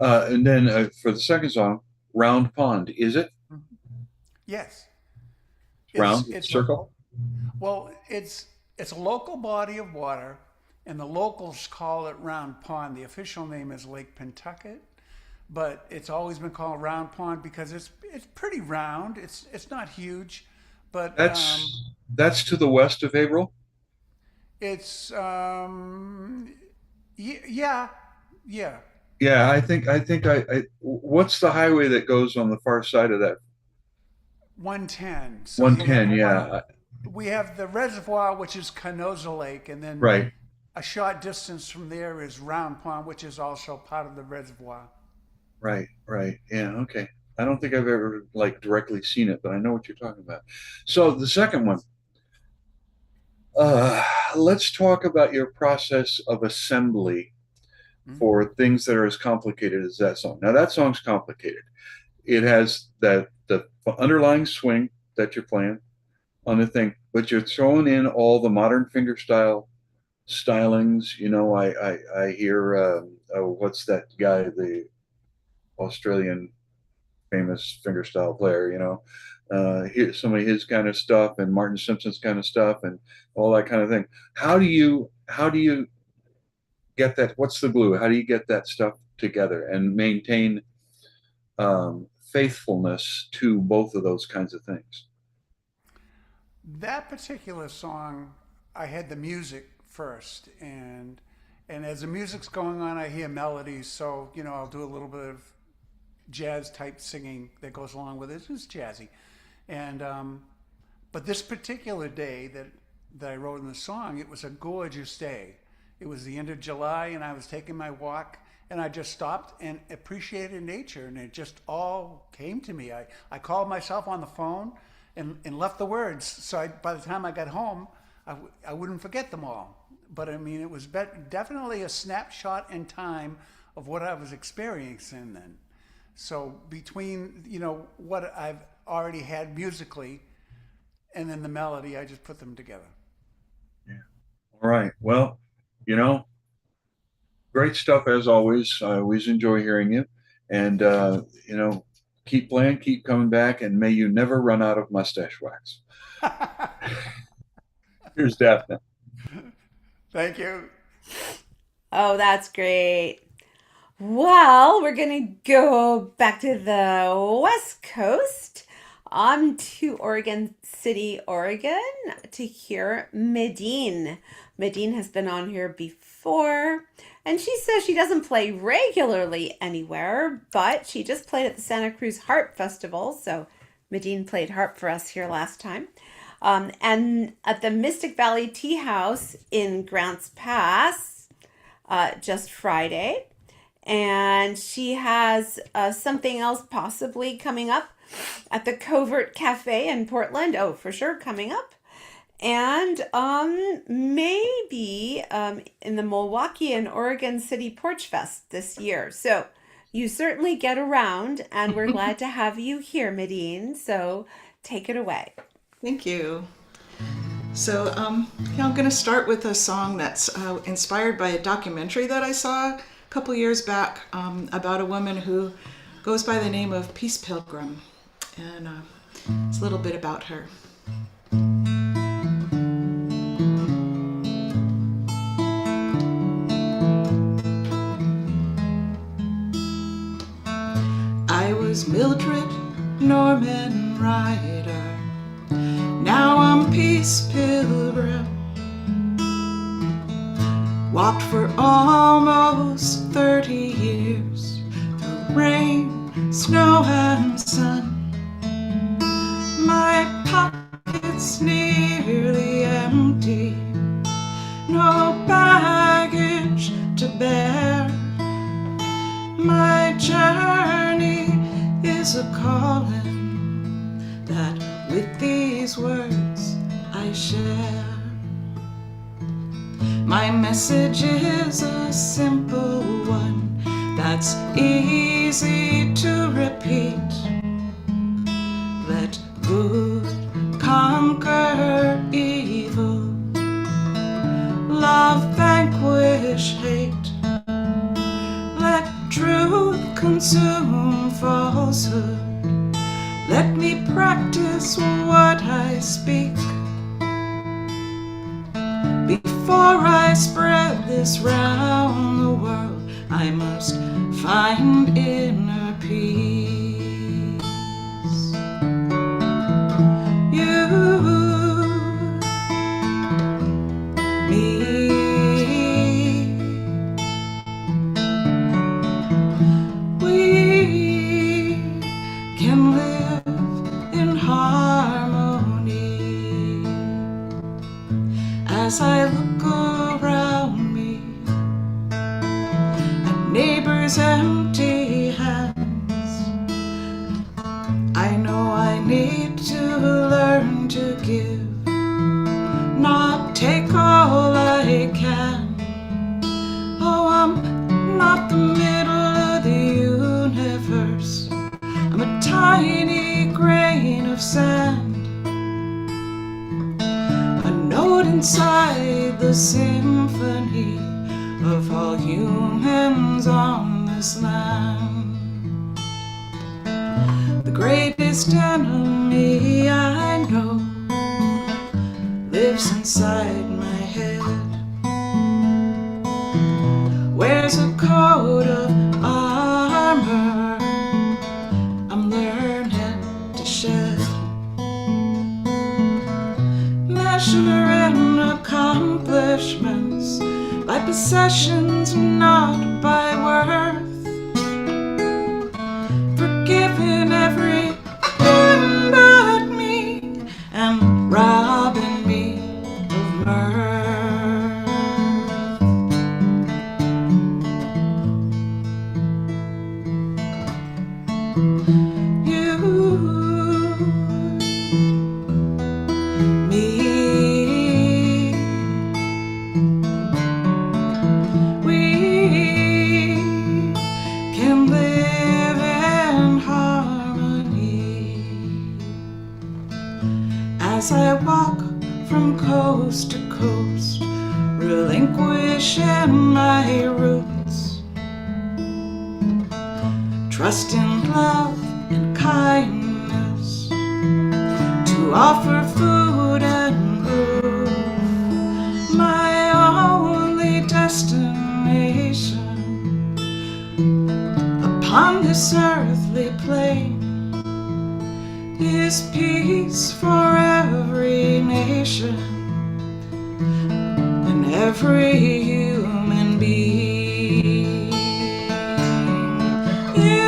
And then for the second song, Round Pond, is it? Yes. Round, It's circle? well, it's a local body of water, and the locals call it Round Pond. The official name is Lake Pentucket, but it's always been called Round Pond because it's pretty round. It's not huge, but That's to the west of Haverhill? it's yeah, yeah. Yeah, what's the highway that goes on the far side of that? 110. So you 110, have yeah. we have the reservoir, which is Canosa Lake, and then Right. a short distance from there is Round Pond, which is also part of the reservoir. Right, right. Yeah, okay. I don't think I've ever like directly seen it, but I know what you're talking about. So the second one, let's talk about your process of assembly for things that are as complicated as that song. Now that song's complicated. It has the underlying swing that you're playing on the thing, but you're throwing in all the modern stylings. You know, I hear what's that guy, the Australian famous fingerstyle player, you know, here's some of his kind of stuff and Martin Simpson's kind of stuff and all that kind of thing. How do you get that? What's the glue? How do you get that stuff together and maintain faithfulness to both of those kinds of things? That particular song, I had the music first, and as the music's going on, I hear melodies. So you know, I'll do a little bit of jazz type singing that goes along with it. It's jazzy, and but this particular day that I wrote in the song, it was a gorgeous day. It was the end of July, and I was taking my walk, and I just stopped and appreciated nature, and it just all came to me. I called myself on the phone and left the words, so by the time I got home, I wouldn't forget them all. But I mean, it was definitely a snapshot in time of what I was experiencing then. So between, you know, what I've already had musically and then the melody, I just put them together. Yeah. All right. Well, you know, great stuff as always. I always enjoy hearing you. And, you know, keep playing, keep coming back, and may you never run out of mustache wax. Here's Daphne. Thank you. Oh, that's great. Well, we're going to go back to the West Coast on to Oregon City, Oregon to hear Medine. Medine has been on here before, and she says she doesn't play regularly anywhere, but she just played at the Santa Cruz Harp Festival, so Medine played harp for us here last time. And at the Mystic Valley Tea House in Grants Pass just Friday. And she has something else possibly coming up at the Covert Cafe in Portland. Oh, for sure, coming up. And maybe in the Milwaukee and Oregon City Porch Fest this year. So you certainly get around, and we're glad to have you here, Medine. So take it away. Thank you. So yeah, I'm going to start with a song that's inspired by a documentary that I saw a couple years back about a woman who goes by the name of Peace Pilgrim. And it's a little bit about her. I was Mildred Norman Ryder. Now I'm Peace Pilgrim. Walked for almost 30 years through rain, snow, and sun. My pockets nearly empty, no baggage to bear. My journey is a calling that with these words I share. My message is a simple one that's easy to repeat. Let good conquer truth consume falsehood. Let me practice what I speak. Before I spread this round the world, I must find inner peace. You, me, we can live in harmony. As I look around me at neighbors' empty hands, I know I need to learn to give, not take all I can. Oh, I'm not the middle of the universe. I'm a tiny grain of sand, a note inside the symphony of all humans on this land. The greatest enemy I know lives inside my head, wears a coat of armor I'm learning to shed, measuring accomplishments by possessions, not by worth, forgiving everyone but me and robbing me of mirth. You, me, we can live in harmony. As I walk from coast to coast, relinquishing my roots, trust in love and kindness, to offer food and roof, my only destination upon this earthly plane is peace for every nation and every human being. You,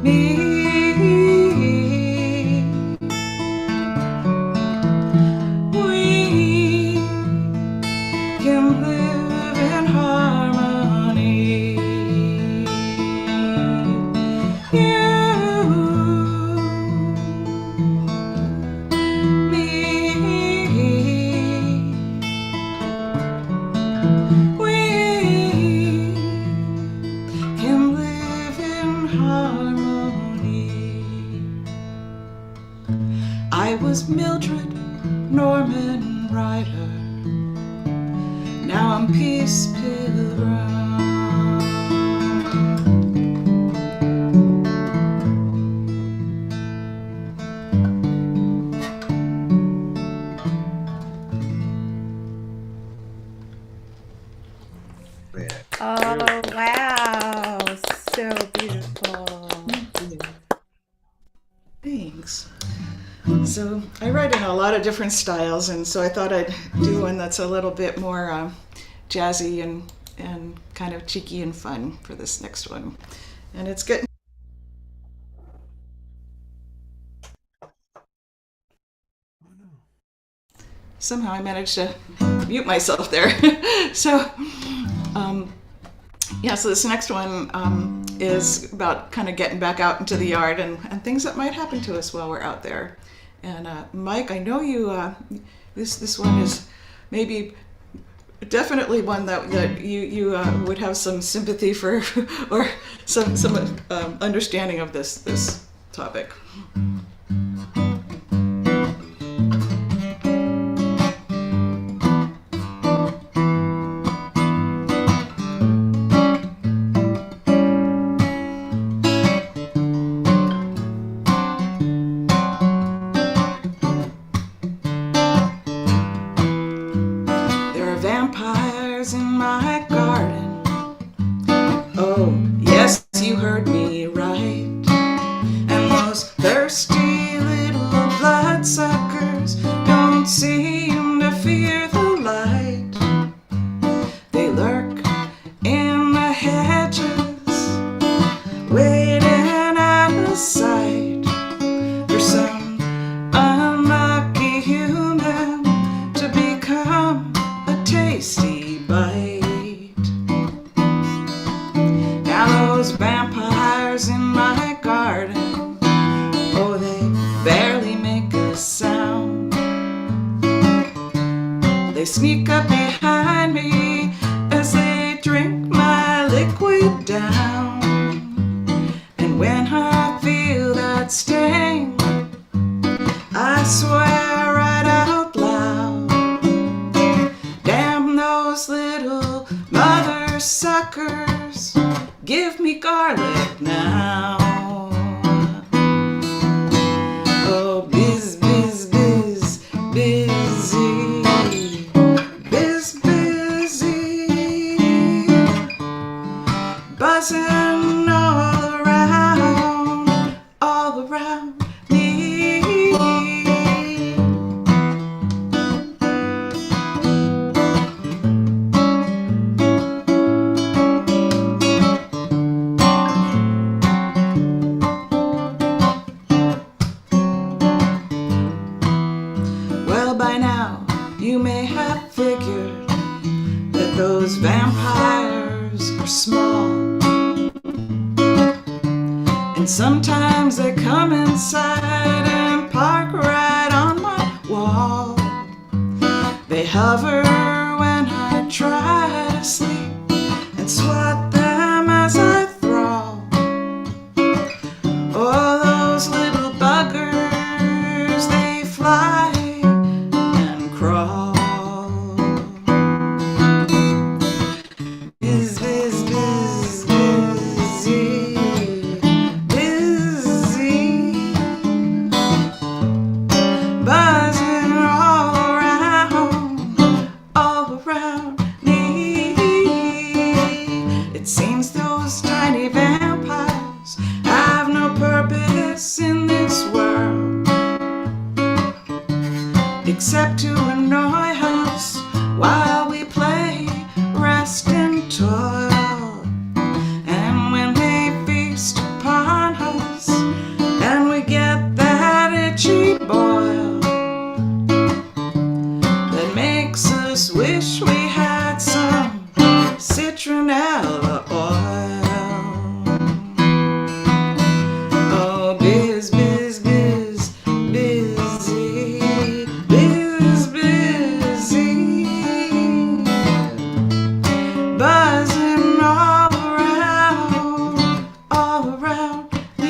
me, we can live in harmony. You, me, we can live in harmony. I was Mildred Norman Ryder, now I'm Peace Pilgrim. Oh, wow. So beautiful. Thanks. So I write in a lot of different styles, and so I thought I'd do one that's a little bit more jazzy and kind of cheeky and fun for this next one. And it's getting somehow I managed to mute myself there. So yeah, so this next one is about kind of getting back out into the yard and things that might happen to us while we're out there. And Mike, I know you, this one is maybe definitely one that you would have some sympathy for or some understanding of this topic. my garden. Oh, yes, you heard me right. And those thirsty little bloodsuckers don't seem to fear the light. They lurk in the hedges, waiting out of sight for some unlucky human to become a tasty bite. Now those vampires in my garden, oh, they barely make a sound. They sneak up behind me as they drink my liquid down. And when I feel that sting, I swear right out loud, damn those little mother suckers, give me garlic now. Oh, biz, biz, biz, busy, biz, busy, buzzing all around me. Well, by now you may have figured that those vampires are small, and sometimes they come inside and park right on my wall. They hover when I try to sleep and swat them as I thrall. Oh, those little buggers, they fly and crawl. Biz, biz, biz, busy, busy, buzzing all around me. It seems those tiny vampires have no purpose in this world except to annoy us while we play, rest and toil. And when they feast upon us and we get that itchy boil that makes us wish we had some citronella oil. Oh, biz, biz, biz, busy, biz, busy, buzzing all around me.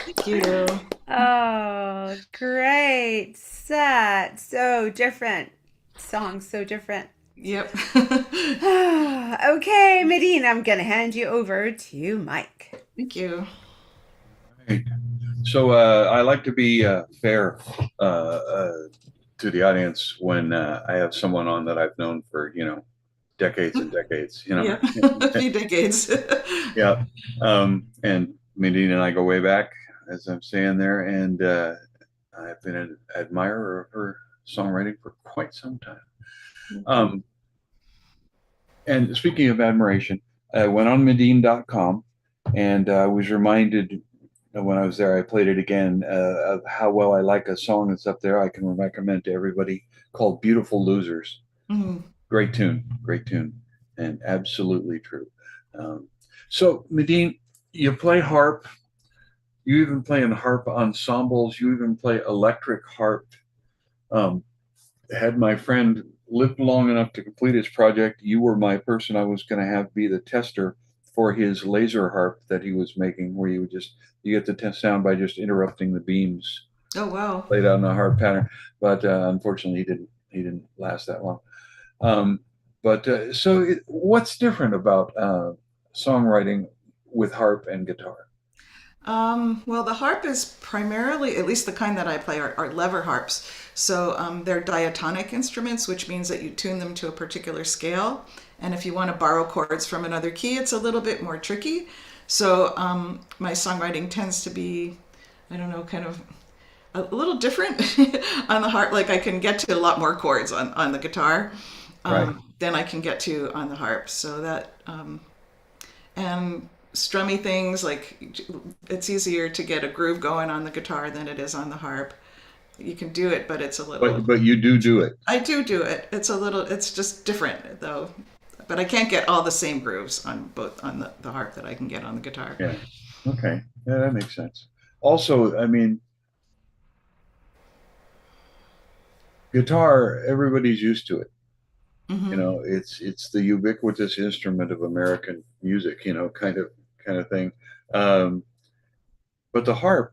Thank you. Oh, great set. So different. Songs so different. Yep. Okay, Medine, I'm going to hand you over to Mike. Thank you. Right. So I like to be fair to the audience when I have someone on that I've known for, decades and decades, Yeah, a few decades. Yeah. And Medine and I go way back, as I'm saying there, and I've been an admirer of her songwriting for quite some time. And speaking of admiration, I went on Medine.com and I was reminded when I was there, I played it again, of how well I like a song that's up there I can recommend to everybody called Beautiful Losers. Mhm. Great tune, and absolutely true. So Medine, you play harp, you even play in harp ensembles, you even play electric harp. Had my friend lived long enough to complete his project, you were my person I was going to have be the tester for his laser harp that he was making, where you get the sound by just interrupting the beams Oh wow. played on the harp pattern. But unfortunately, he didn't last that long. What's different about songwriting with harp and guitar? Well, the harp is primarily, at least the kind that I play, are lever harps. So they're diatonic instruments, which means that you tune them to a particular scale. And if you want to borrow chords from another key, it's a little bit more tricky. So my songwriting tends to be, I don't know, kind of a little different on the harp. Like I can get to a lot more chords on the guitar than I can get to on the harp. So that, and strummy things, like it's easier to get a groove going on the guitar than it is on the harp. You can do it, but it's a little. But you do it. I do it. It's just different though. But I can't get all the same grooves on the harp that I can get on the guitar. Yeah. Okay. Yeah, that makes sense. Also, I mean, guitar, everybody's used to it. Mm-hmm. You know, it's the ubiquitous instrument of American music, you know, kind of thing. But the harp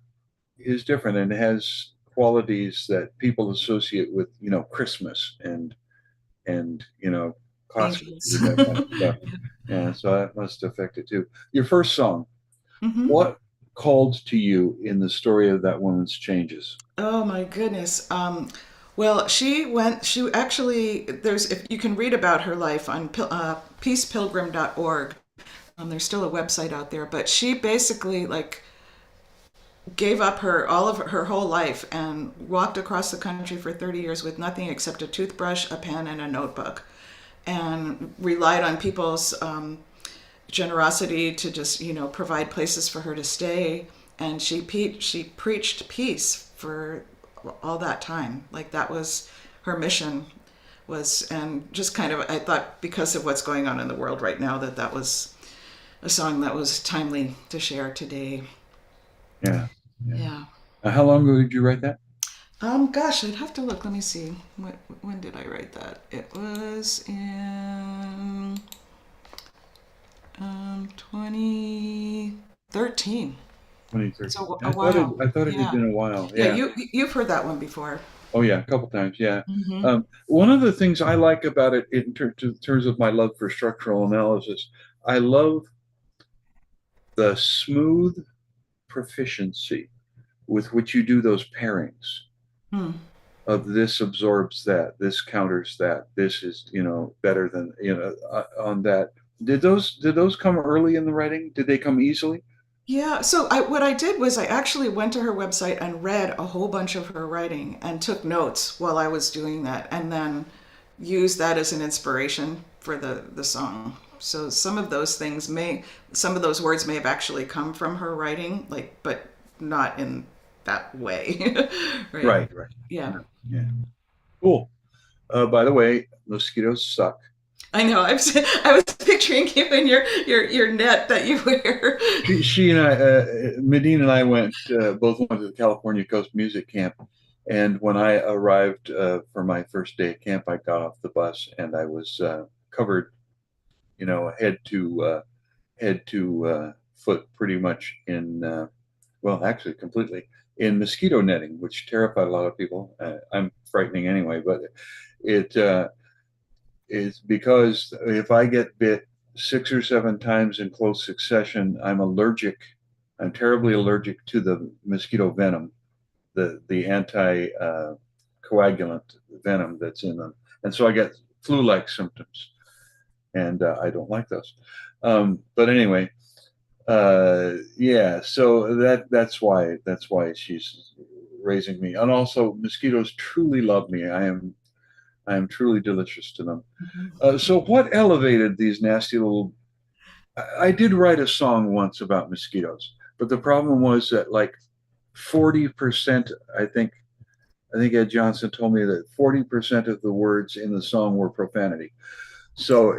is different and has qualities that people associate with, you know, Christmas and you know, classical music, that kind of stuff. Yeah, so that must affect it too. Your first song, Mm-hmm. what called to you in the story of that woman's changes? Oh my goodness. Well, she actually, if you can read about her life on peacepilgrim.org. There's still a website out there, but she basically like gave up all of her whole life and walked across the country for 30 years with nothing except a toothbrush, a pen, and a notebook, and relied on people's generosity to just, you know, provide places for her to stay. And she preached peace for all that time. Like that was her mission and just kind of, I thought because of what's going on in the world right now, that was a song that was timely to share today. Yeah. Yeah. How long ago did you write that? Gosh, I'd have to look. Let me see. When did I write that? It was in 2013. 2013. So I thought it had been a while. Yeah, you've heard that one before. Oh yeah, a couple times. Yeah. Mm-hmm. One of the things I like about it in terms of my love for structural analysis, I love the smooth proficiency with which you do those pairings. Of this absorbs that, this counters that, this is, you know, better than, you know, on that. Did those come early in the writing? Did they come easily? Yeah, so what I did was I actually went to her website and read a whole bunch of her writing and took notes while I was doing that, and then used that as an inspiration for the song. So some of those words may have actually come from her writing, like, but not in that way. Right. Yeah. Cool. By the way, mosquitoes suck. I know. I was picturing you in your net that you wear. She and I, Medina and I both went to the California Coast Music Camp, and when I arrived for my first day at camp, I got off the bus and I was covered, you know, head to foot, pretty much in, well, actually completely in mosquito netting, which terrified a lot of people. I'm frightening anyway, but it's because if I get bit 6 or 7 times in close succession, I'm terribly allergic to the mosquito venom, the anti-coagulant venom that's in them. And so I get flu-like symptoms, and I don't like those. But anyway, yeah, so that's why she's raising me. And also, mosquitoes truly love me. I am truly delicious to them. So what elevated these nasty little... I did write a song once about mosquitoes, but the problem was that like 40%, I think Ed Johnson told me that 40% of the words in the song were profanity. So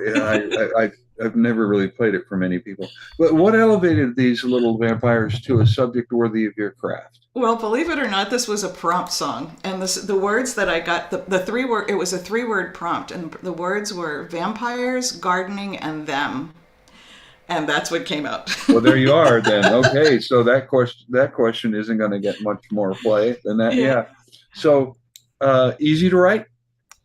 I've never really played it for many people. But what elevated these little vampires to a subject worthy of your craft? Well, believe it or not, this was a prompt song, and the words that I got, it was a 3-word prompt, and the words were vampires, gardening, and them. And that's what came out. Well, there you are then. Okay, so that question isn't going to get much more play than that. Yeah. So easy to write?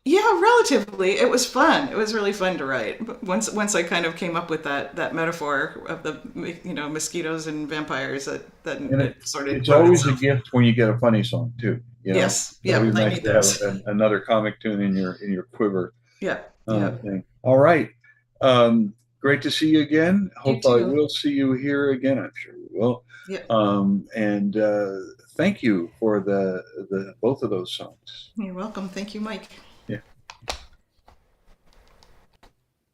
Yeah, relatively. It was fun. It was really fun to write. But once I kind of came up with that metaphor of the mosquitoes and vampires, that it sort of. It's always a gift when you get a funny song too. Yes. It's Yeah. always I nice need to have those. another comic tune in your quiver. Yeah. Thing. All right. Great to see you again. Hope I will see you here again. I'm sure we will. Yeah. And thank you for the both of those songs. You're welcome. Thank you, Mike. Yeah.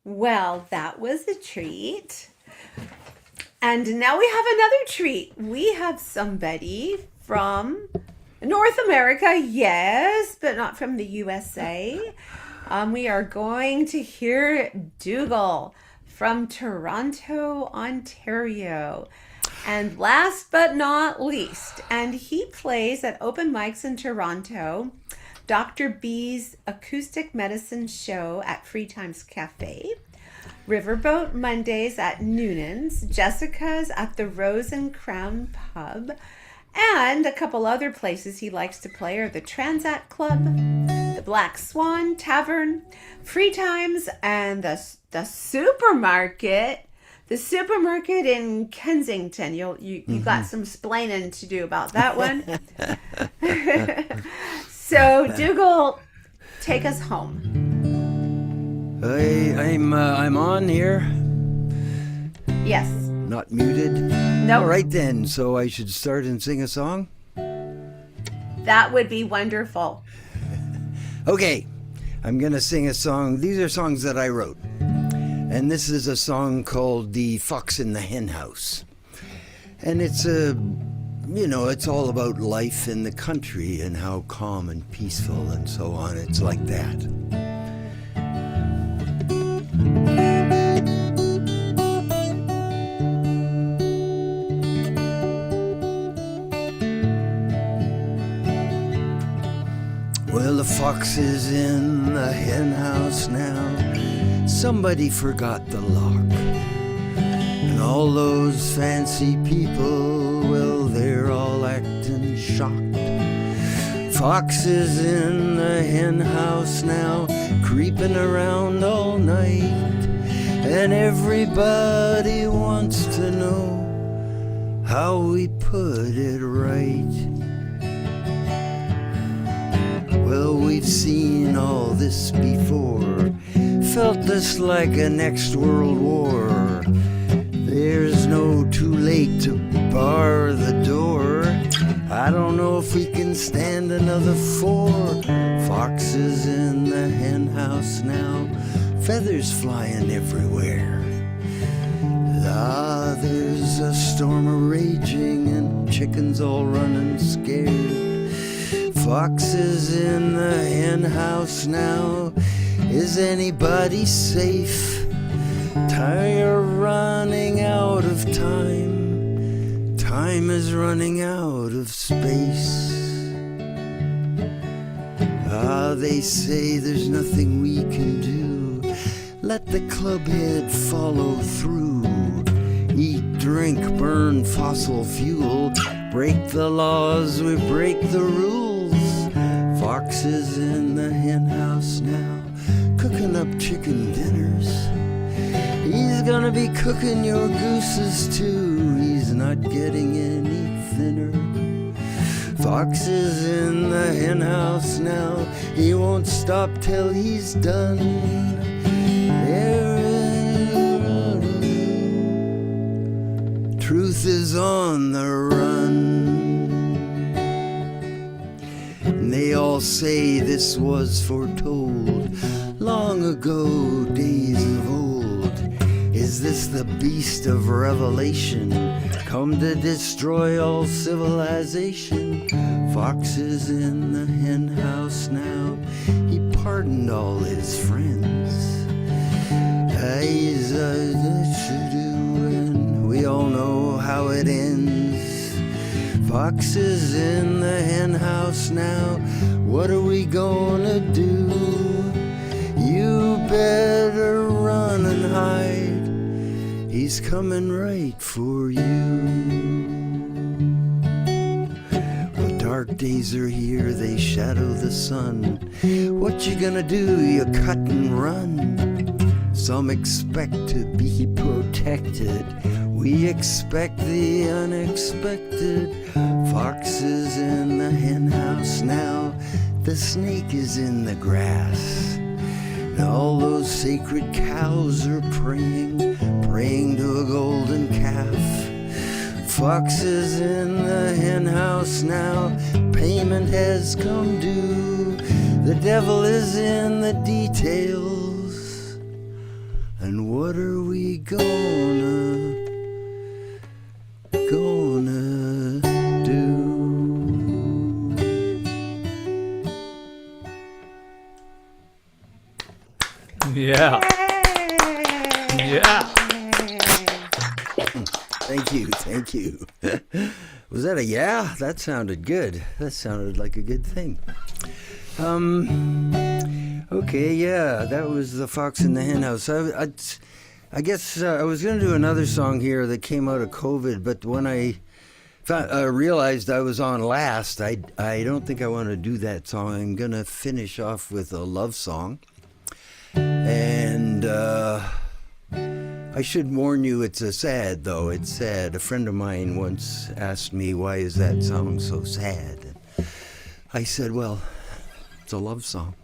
Well, that was a treat. And now we have another treat. We have somebody from North America, yes, but not from the USA. We are going to hear Dougal from Toronto, Ontario. And last but not least, and he plays at open mics in Toronto, Dr. B's Acoustic Medicine Show at Free Times Cafe, Riverboat Mondays at Noonan's, Jessica's at the Rose and Crown Pub, and a couple other places he likes to play are the Transat Club, the Black Swan Tavern, Free Times, and the supermarket. The supermarket in Kensington. You got some splaining to do about that one. So Dougal, take us home. I'm on here. Yes. Not muted. Nope. All right then. So I should start and sing a song. That would be wonderful. Okay, I'm gonna sing a song. These are songs that I wrote, and this is a song called "The Fox in the Hen House," and it's it's all about life in the country and how calm and peaceful and so on. It's like that. Well, the fox is in the hen house now. Somebody forgot the lock. And all those fancy people, well, they're all acting shocked. Fox is in the hen house now, creeping around all night. And everybody wants to know how we put it right. Well, we've seen all this before, felt this like a next world war. There's no too late to bar the door. I don't know if we can stand another 4 foxes in the hen house now, feathers flying everywhere. Ah, there's a storm a-raging and chickens all running scared. Foxes in the hen house now, is anybody safe? You're running out of time. Time is running out of space. Ah, they say there's nothing we can do. Let the clubhead follow through. Eat, drink, burn fossil fuel. Break the laws, we break the rules. Foxes in the hen house now, cooking up chicken dinners. He's gonna be cooking your gooses too. He's not getting any thinner. Foxes in the hen house now, he won't stop till he's done. Truth is on the run. And they all say this was foretold long ago, days of old. Is this the beast of Revelation, come to destroy all civilization? Foxes in the hen house now, he pardoned all his friends. He's and we all know how it ends. Foxes in the hen house now, what are we gonna do? You better run and hide. He's coming right for you. Well, dark days are here, they shadow the sun. What you gonna do? You cut and run. Some expect to be protected. We expect the unexpected. Fox is in the hen house now. The snake is in the grass. And all those sacred cows are praying, praying to a golden calf. Fox is in the hen house now. Payment has come due. The devil is in the details. And what are we gonna do? Yeah. Yeah. Thank you. Was that a yeah? That sounded good. That sounded like a good thing. Okay, yeah, that was the Fox in the Hen House. I guess I was going to do another song here that came out of COVID, but when I realized I was on last, I don't think I want to do that song. I'm going to finish off with a love song. And I should warn you, it's sad, though. It's sad. A friend of mine once asked me, why is that song so sad? And I said, well, it's a love song.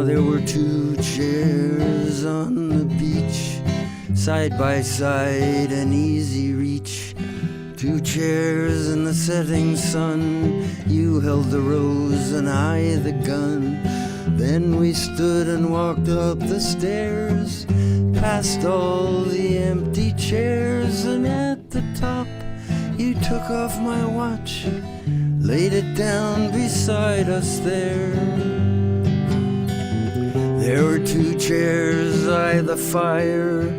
There were two chairs on the beach, side by side, an easy reach. Two chairs in the setting sun. You held the rose and I the gun. Then we stood and walked up the stairs, past all the empty chairs, and at the top you took off my watch, laid it down beside us there. There were two chairs by the fire.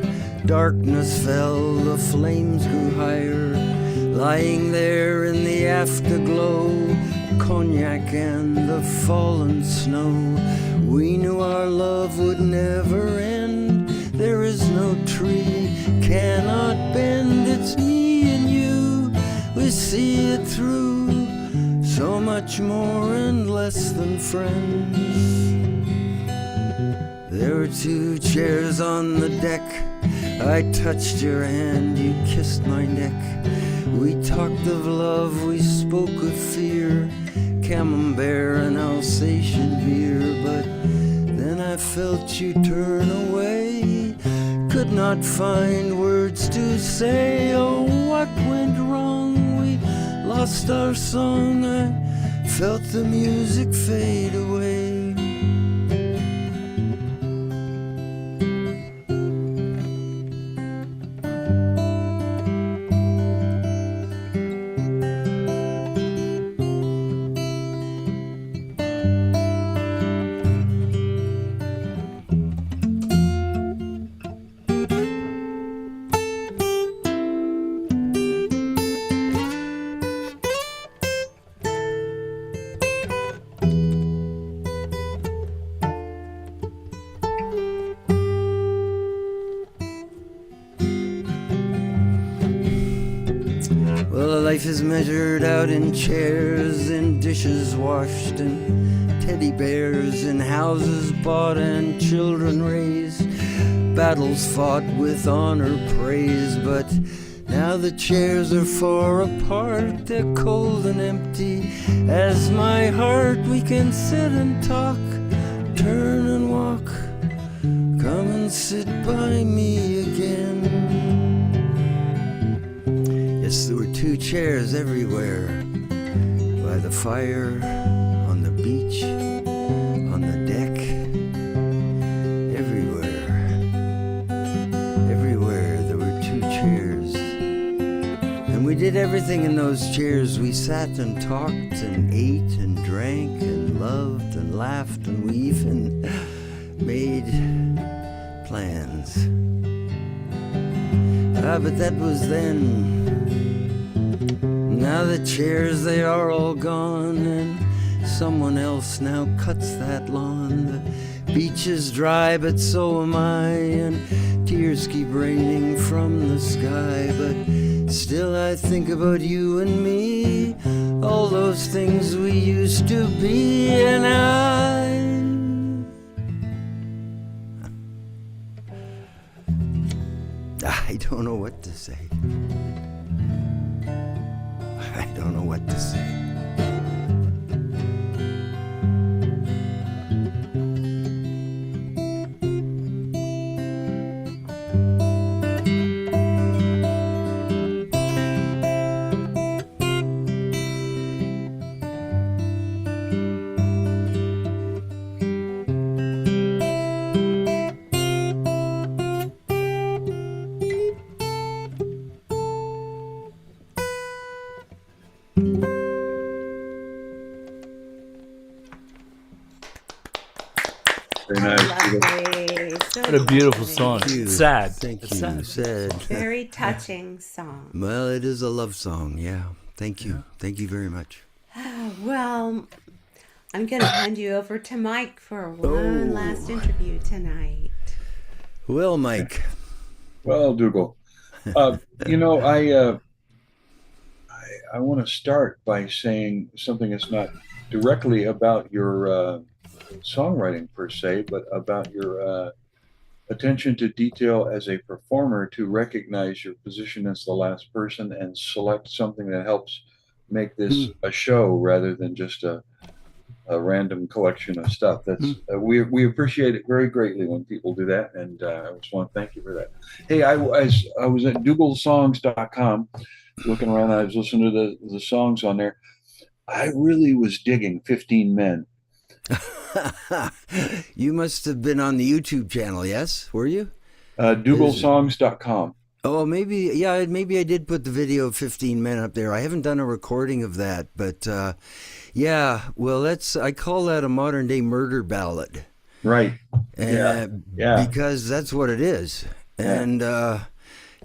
Darkness fell, the flames grew higher. Lying there in the afterglow, cognac and the fallen snow. We knew our love would never end. There is no tree cannot bend. It's me and you, we see it through. So much more and less than friends. There were two chairs on the deck. I touched your hand, you kissed my neck. We talked of love, we spoke of fear, camembert and Alsatian beer. But then I felt you turn away, could not find words to say. Oh, what went wrong? We lost our song. I felt the music fade away. Life is measured out in chairs, in dishes washed, and teddy bears, in houses bought and children raised, battles fought with honor praised. But now the chairs are far apart, they're cold and empty as my heart. We can sit and talk, turn and walk, come and sit by me again. Yes, there were two chairs everywhere, by the fire, on the beach, on the deck, everywhere. Everywhere there were two chairs. And we did everything in those chairs. We sat and talked and ate and drank and loved and laughed, and we even made plans. Ah, but that was then. Now the chairs, they are all gone, and someone else now cuts that lawn. The beach is dry, but so am I, and tears keep raining from the sky. But still I think about you and me, all those things we used to be, and I don't know what to say. I don't know what to say. Very nice. Lovely. So What a beautiful lovely. song. Thank you. It's sad. Thank It's you. sad. Sad. Very touching song. Well, it is a love song, yeah. Thank you. Thank you very much. Well, I'm going to hand you over to Mike for one last interview tonight. Well, Mike. Well, Dougal, you know, I want to start by saying something that's not directly about your songwriting per se, but about your attention to detail as a performer, to recognize your position as the last person and select something that helps make this a show rather than just a random collection of stuff. That's we appreciate it very greatly when people do that, and I just want to thank you for that. Hey, I was at dougalsongs.com looking around. I was listening to the songs on there. I really was digging 15 Men. You must have been on the YouTube channel, yes? Were you? dougalsongs.com. Oh, maybe I did put the video of 15 Men up there. I haven't done a recording of that, but yeah, well, I call that a modern day murder ballad. Right. Yeah. Yeah. Because that's what it is. And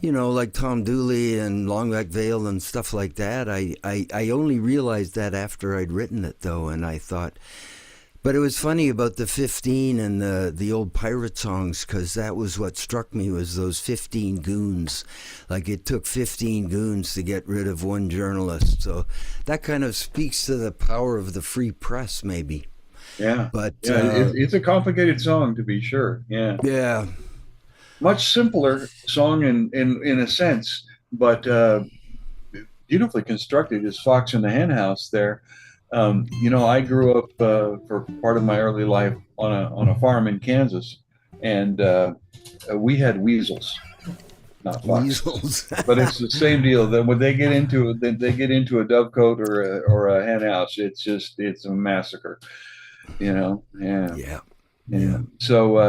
you know, like Tom Dooley and Long Black Veil and stuff like that. I only realized that after I'd written it, though, and I thought. But it was funny about the 15 and the old pirate songs, because that was what struck me, was those 15 goons. Like, it took 15 goons to get rid of one journalist. So that kind of speaks to the power of the free press, maybe. Yeah. But it's a complicated song, to be sure. Yeah. Yeah. Much simpler song in a sense, but beautifully constructed as Fox in the Hen House there. You know, I grew up for part of my early life on a farm in Kansas, and we had weasels, not foxes. Weasels. But it's the same deal. That when they get into a dovecote or a hen house, it's a massacre. You know, Yeah. So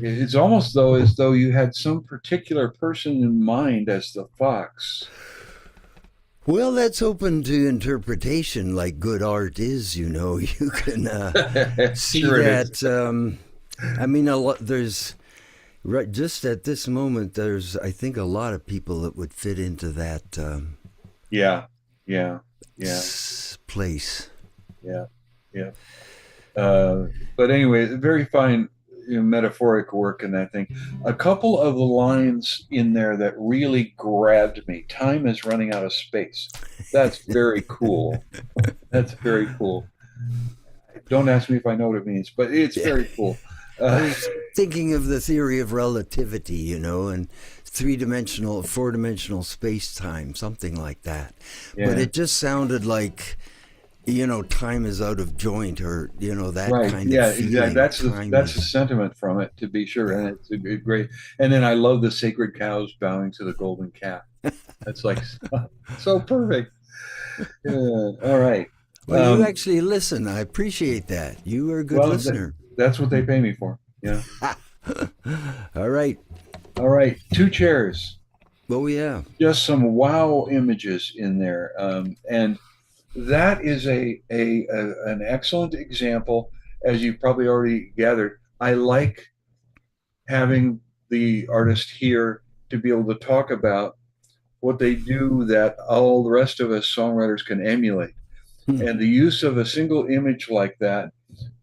it's almost as though you had some particular person in mind as the fox. Well, that's open to interpretation, like good art is. You know, you can see Sure that. I mean, there's right just at this moment. There's, I think, a lot of people that would fit into that. Place. Yeah. But anyway, very fine, metaphoric work in that thing. A couple of the lines in there that really grabbed me. Time is running out of space. That's very cool. That's very cool. Don't ask me if I know what it means, but it's very cool. I was thinking of the theory of relativity, you know, and 3-dimensional, 4-dimensional space-time, something like that. Yeah. But it just sounded like, you know, time is out of joint, or, you know, that kind of feeling. Yeah, exactly. That's the sentiment from it, to be sure. And it's a great. And then I love the sacred cows bowing to the golden calf. That's like so perfect. Yeah. All right. Well, you actually listen. I appreciate that. You are a good listener. That's what they pay me for. Yeah. All right. 2 chairs. Oh, yeah. Just some wow images in there. And that is an excellent example, as you've probably already gathered. I like having the artist here to be able to talk about what they do that all the rest of us songwriters can emulate. And the use of a single image like that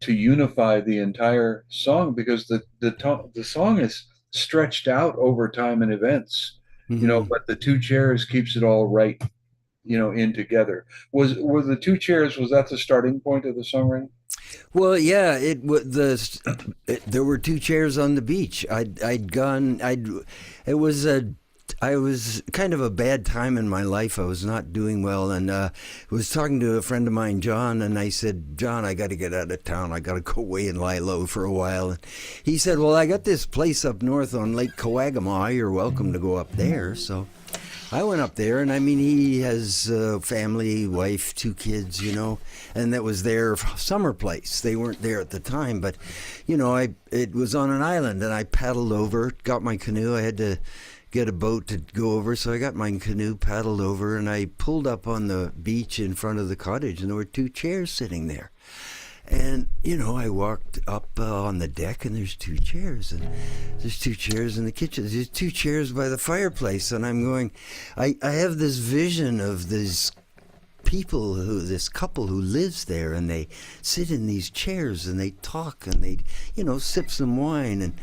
to unify the entire song, because the song is stretched out over time and events, but the two chairs keeps it all right, in together. Were the two chairs, was that the starting point of the songwriting? Well, yeah, there were two chairs on the beach. I was kind of a bad time in my life. I was not doing well, and was talking to a friend of mine, John, and I said, John, I got to get out of town. I got to go away and lie low for a while. And he said, well, I got this place up north on Lake Coagama. You're welcome to go up there. So I went up there, and I mean, he has a family, wife, 2 kids, and that was their summer place. They weren't there at the time, but, it was on an island, and I paddled over, got my canoe. I had to get a boat to go over, so I got my canoe, paddled over, and I pulled up on the beach in front of the cottage, and there were 2 chairs sitting there. And, I walked up on the deck, and there's 2 chairs, and there's 2 chairs in the kitchen. There's 2 chairs by the fireplace, and I'm going, I have this vision of this couple who lives there, and they sit in these chairs, and they talk, and they, sip some wine, and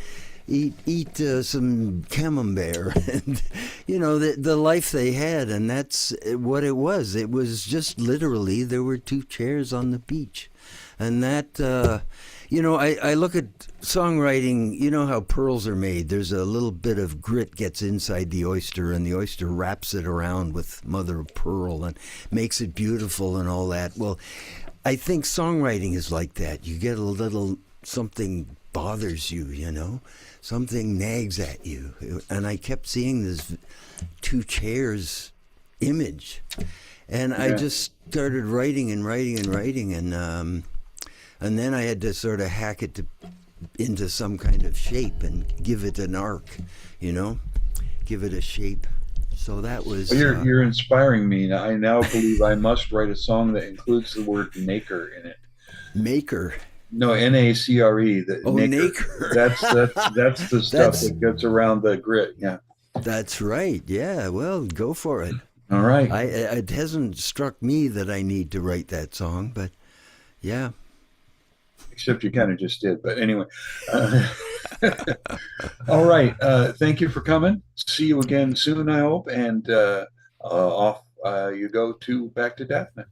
eat some camembert, and the life they had. And that's what it was. It was just literally, there were 2 chairs on the beach. And that I look at songwriting, how pearls are made. There's a little bit of grit gets inside the oyster, and the oyster wraps it around with mother of pearl and makes it beautiful and all that. Well, I think songwriting is like that. You get a little something bothers you, something nags at you. And I kept seeing this 2 chairs image, and I just started writing, and then I had to sort of hack it into some kind of shape and give it an arc, give it a shape. So that was... You're inspiring me. I now believe I must write a song that includes the word maker in it. Maker? No, N-A-C-R-E. Nacre. That's the stuff that gets around the grit. Yeah. That's right. Yeah. Well, go for it. All right. It hasn't struck me that I need to write that song, but yeah. Except you kind of just did. But anyway. All right. Thank you for coming. See you again soon, I hope. And off you go back to Daphne.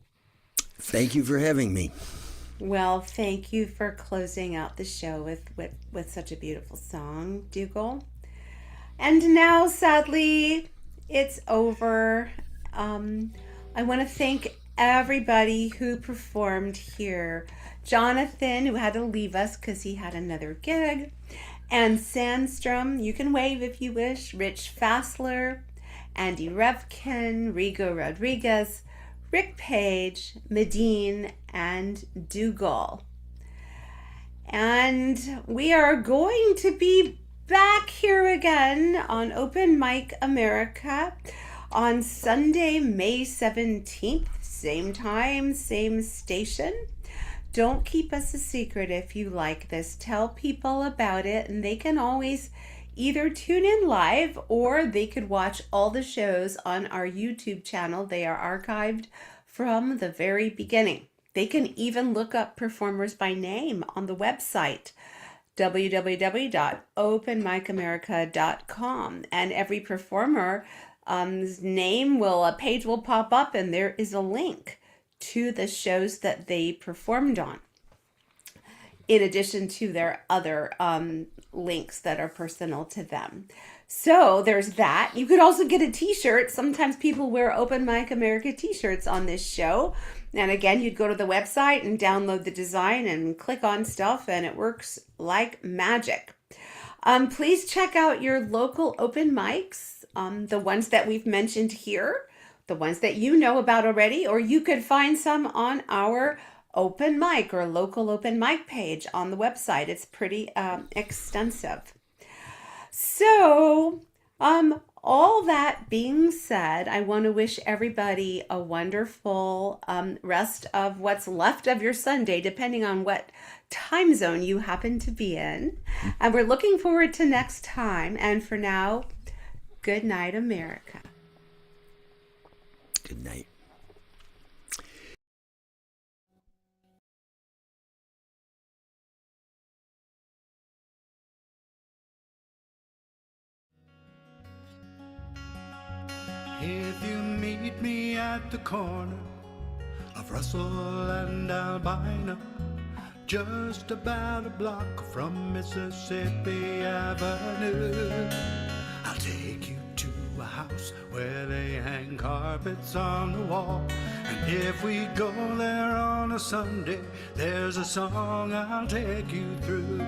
Thank you for having me. Well, thank you for closing out the show with such a beautiful song, Dougal. And now, sadly, it's over. I want to thank everybody who performed here. Jonathan, who had to leave us because he had another gig. And Sandstrom, you can wave if you wish. Rich Fassler, Andy Revkin, Rigo Rodriguez, Ric Page, Medine, and Dougal. And we are going to be back here again on Open Mic America on Sunday, May 17th, same time, same station. Don't keep us a secret if you like this. Tell people about it, and they can always either tune in live or they could watch all the shows on our YouTube channel. They are archived from the very beginning. They can even look up performers by name on the website www.openmicamerica.com, and every performer a page will pop up, and there is a link to the shows that they performed on, in addition to their other links that are personal to them. So there's that. You could also get a t-shirt. Sometimes people wear Open Mic America t-shirts on this show. And again, you'd go to the website and download the design and click on stuff, and it works like magic. Please check out your local open mics, the ones that we've mentioned here, the ones that you know about already, or you could find some on our open mic or local open mic page on the website. It's pretty extensive. So All that being said, I want to wish everybody a wonderful rest of what's left of your Sunday, depending on what time zone you happen to be in. And we're looking forward to next time. And for now, good night, America. Good night. If you meet me at the corner of Russell and Albina, just about a block from Mississippi Avenue, I'll take you to a house where they hang carpets on the wall. And if we go there on a Sunday, there's a song I'll take you through.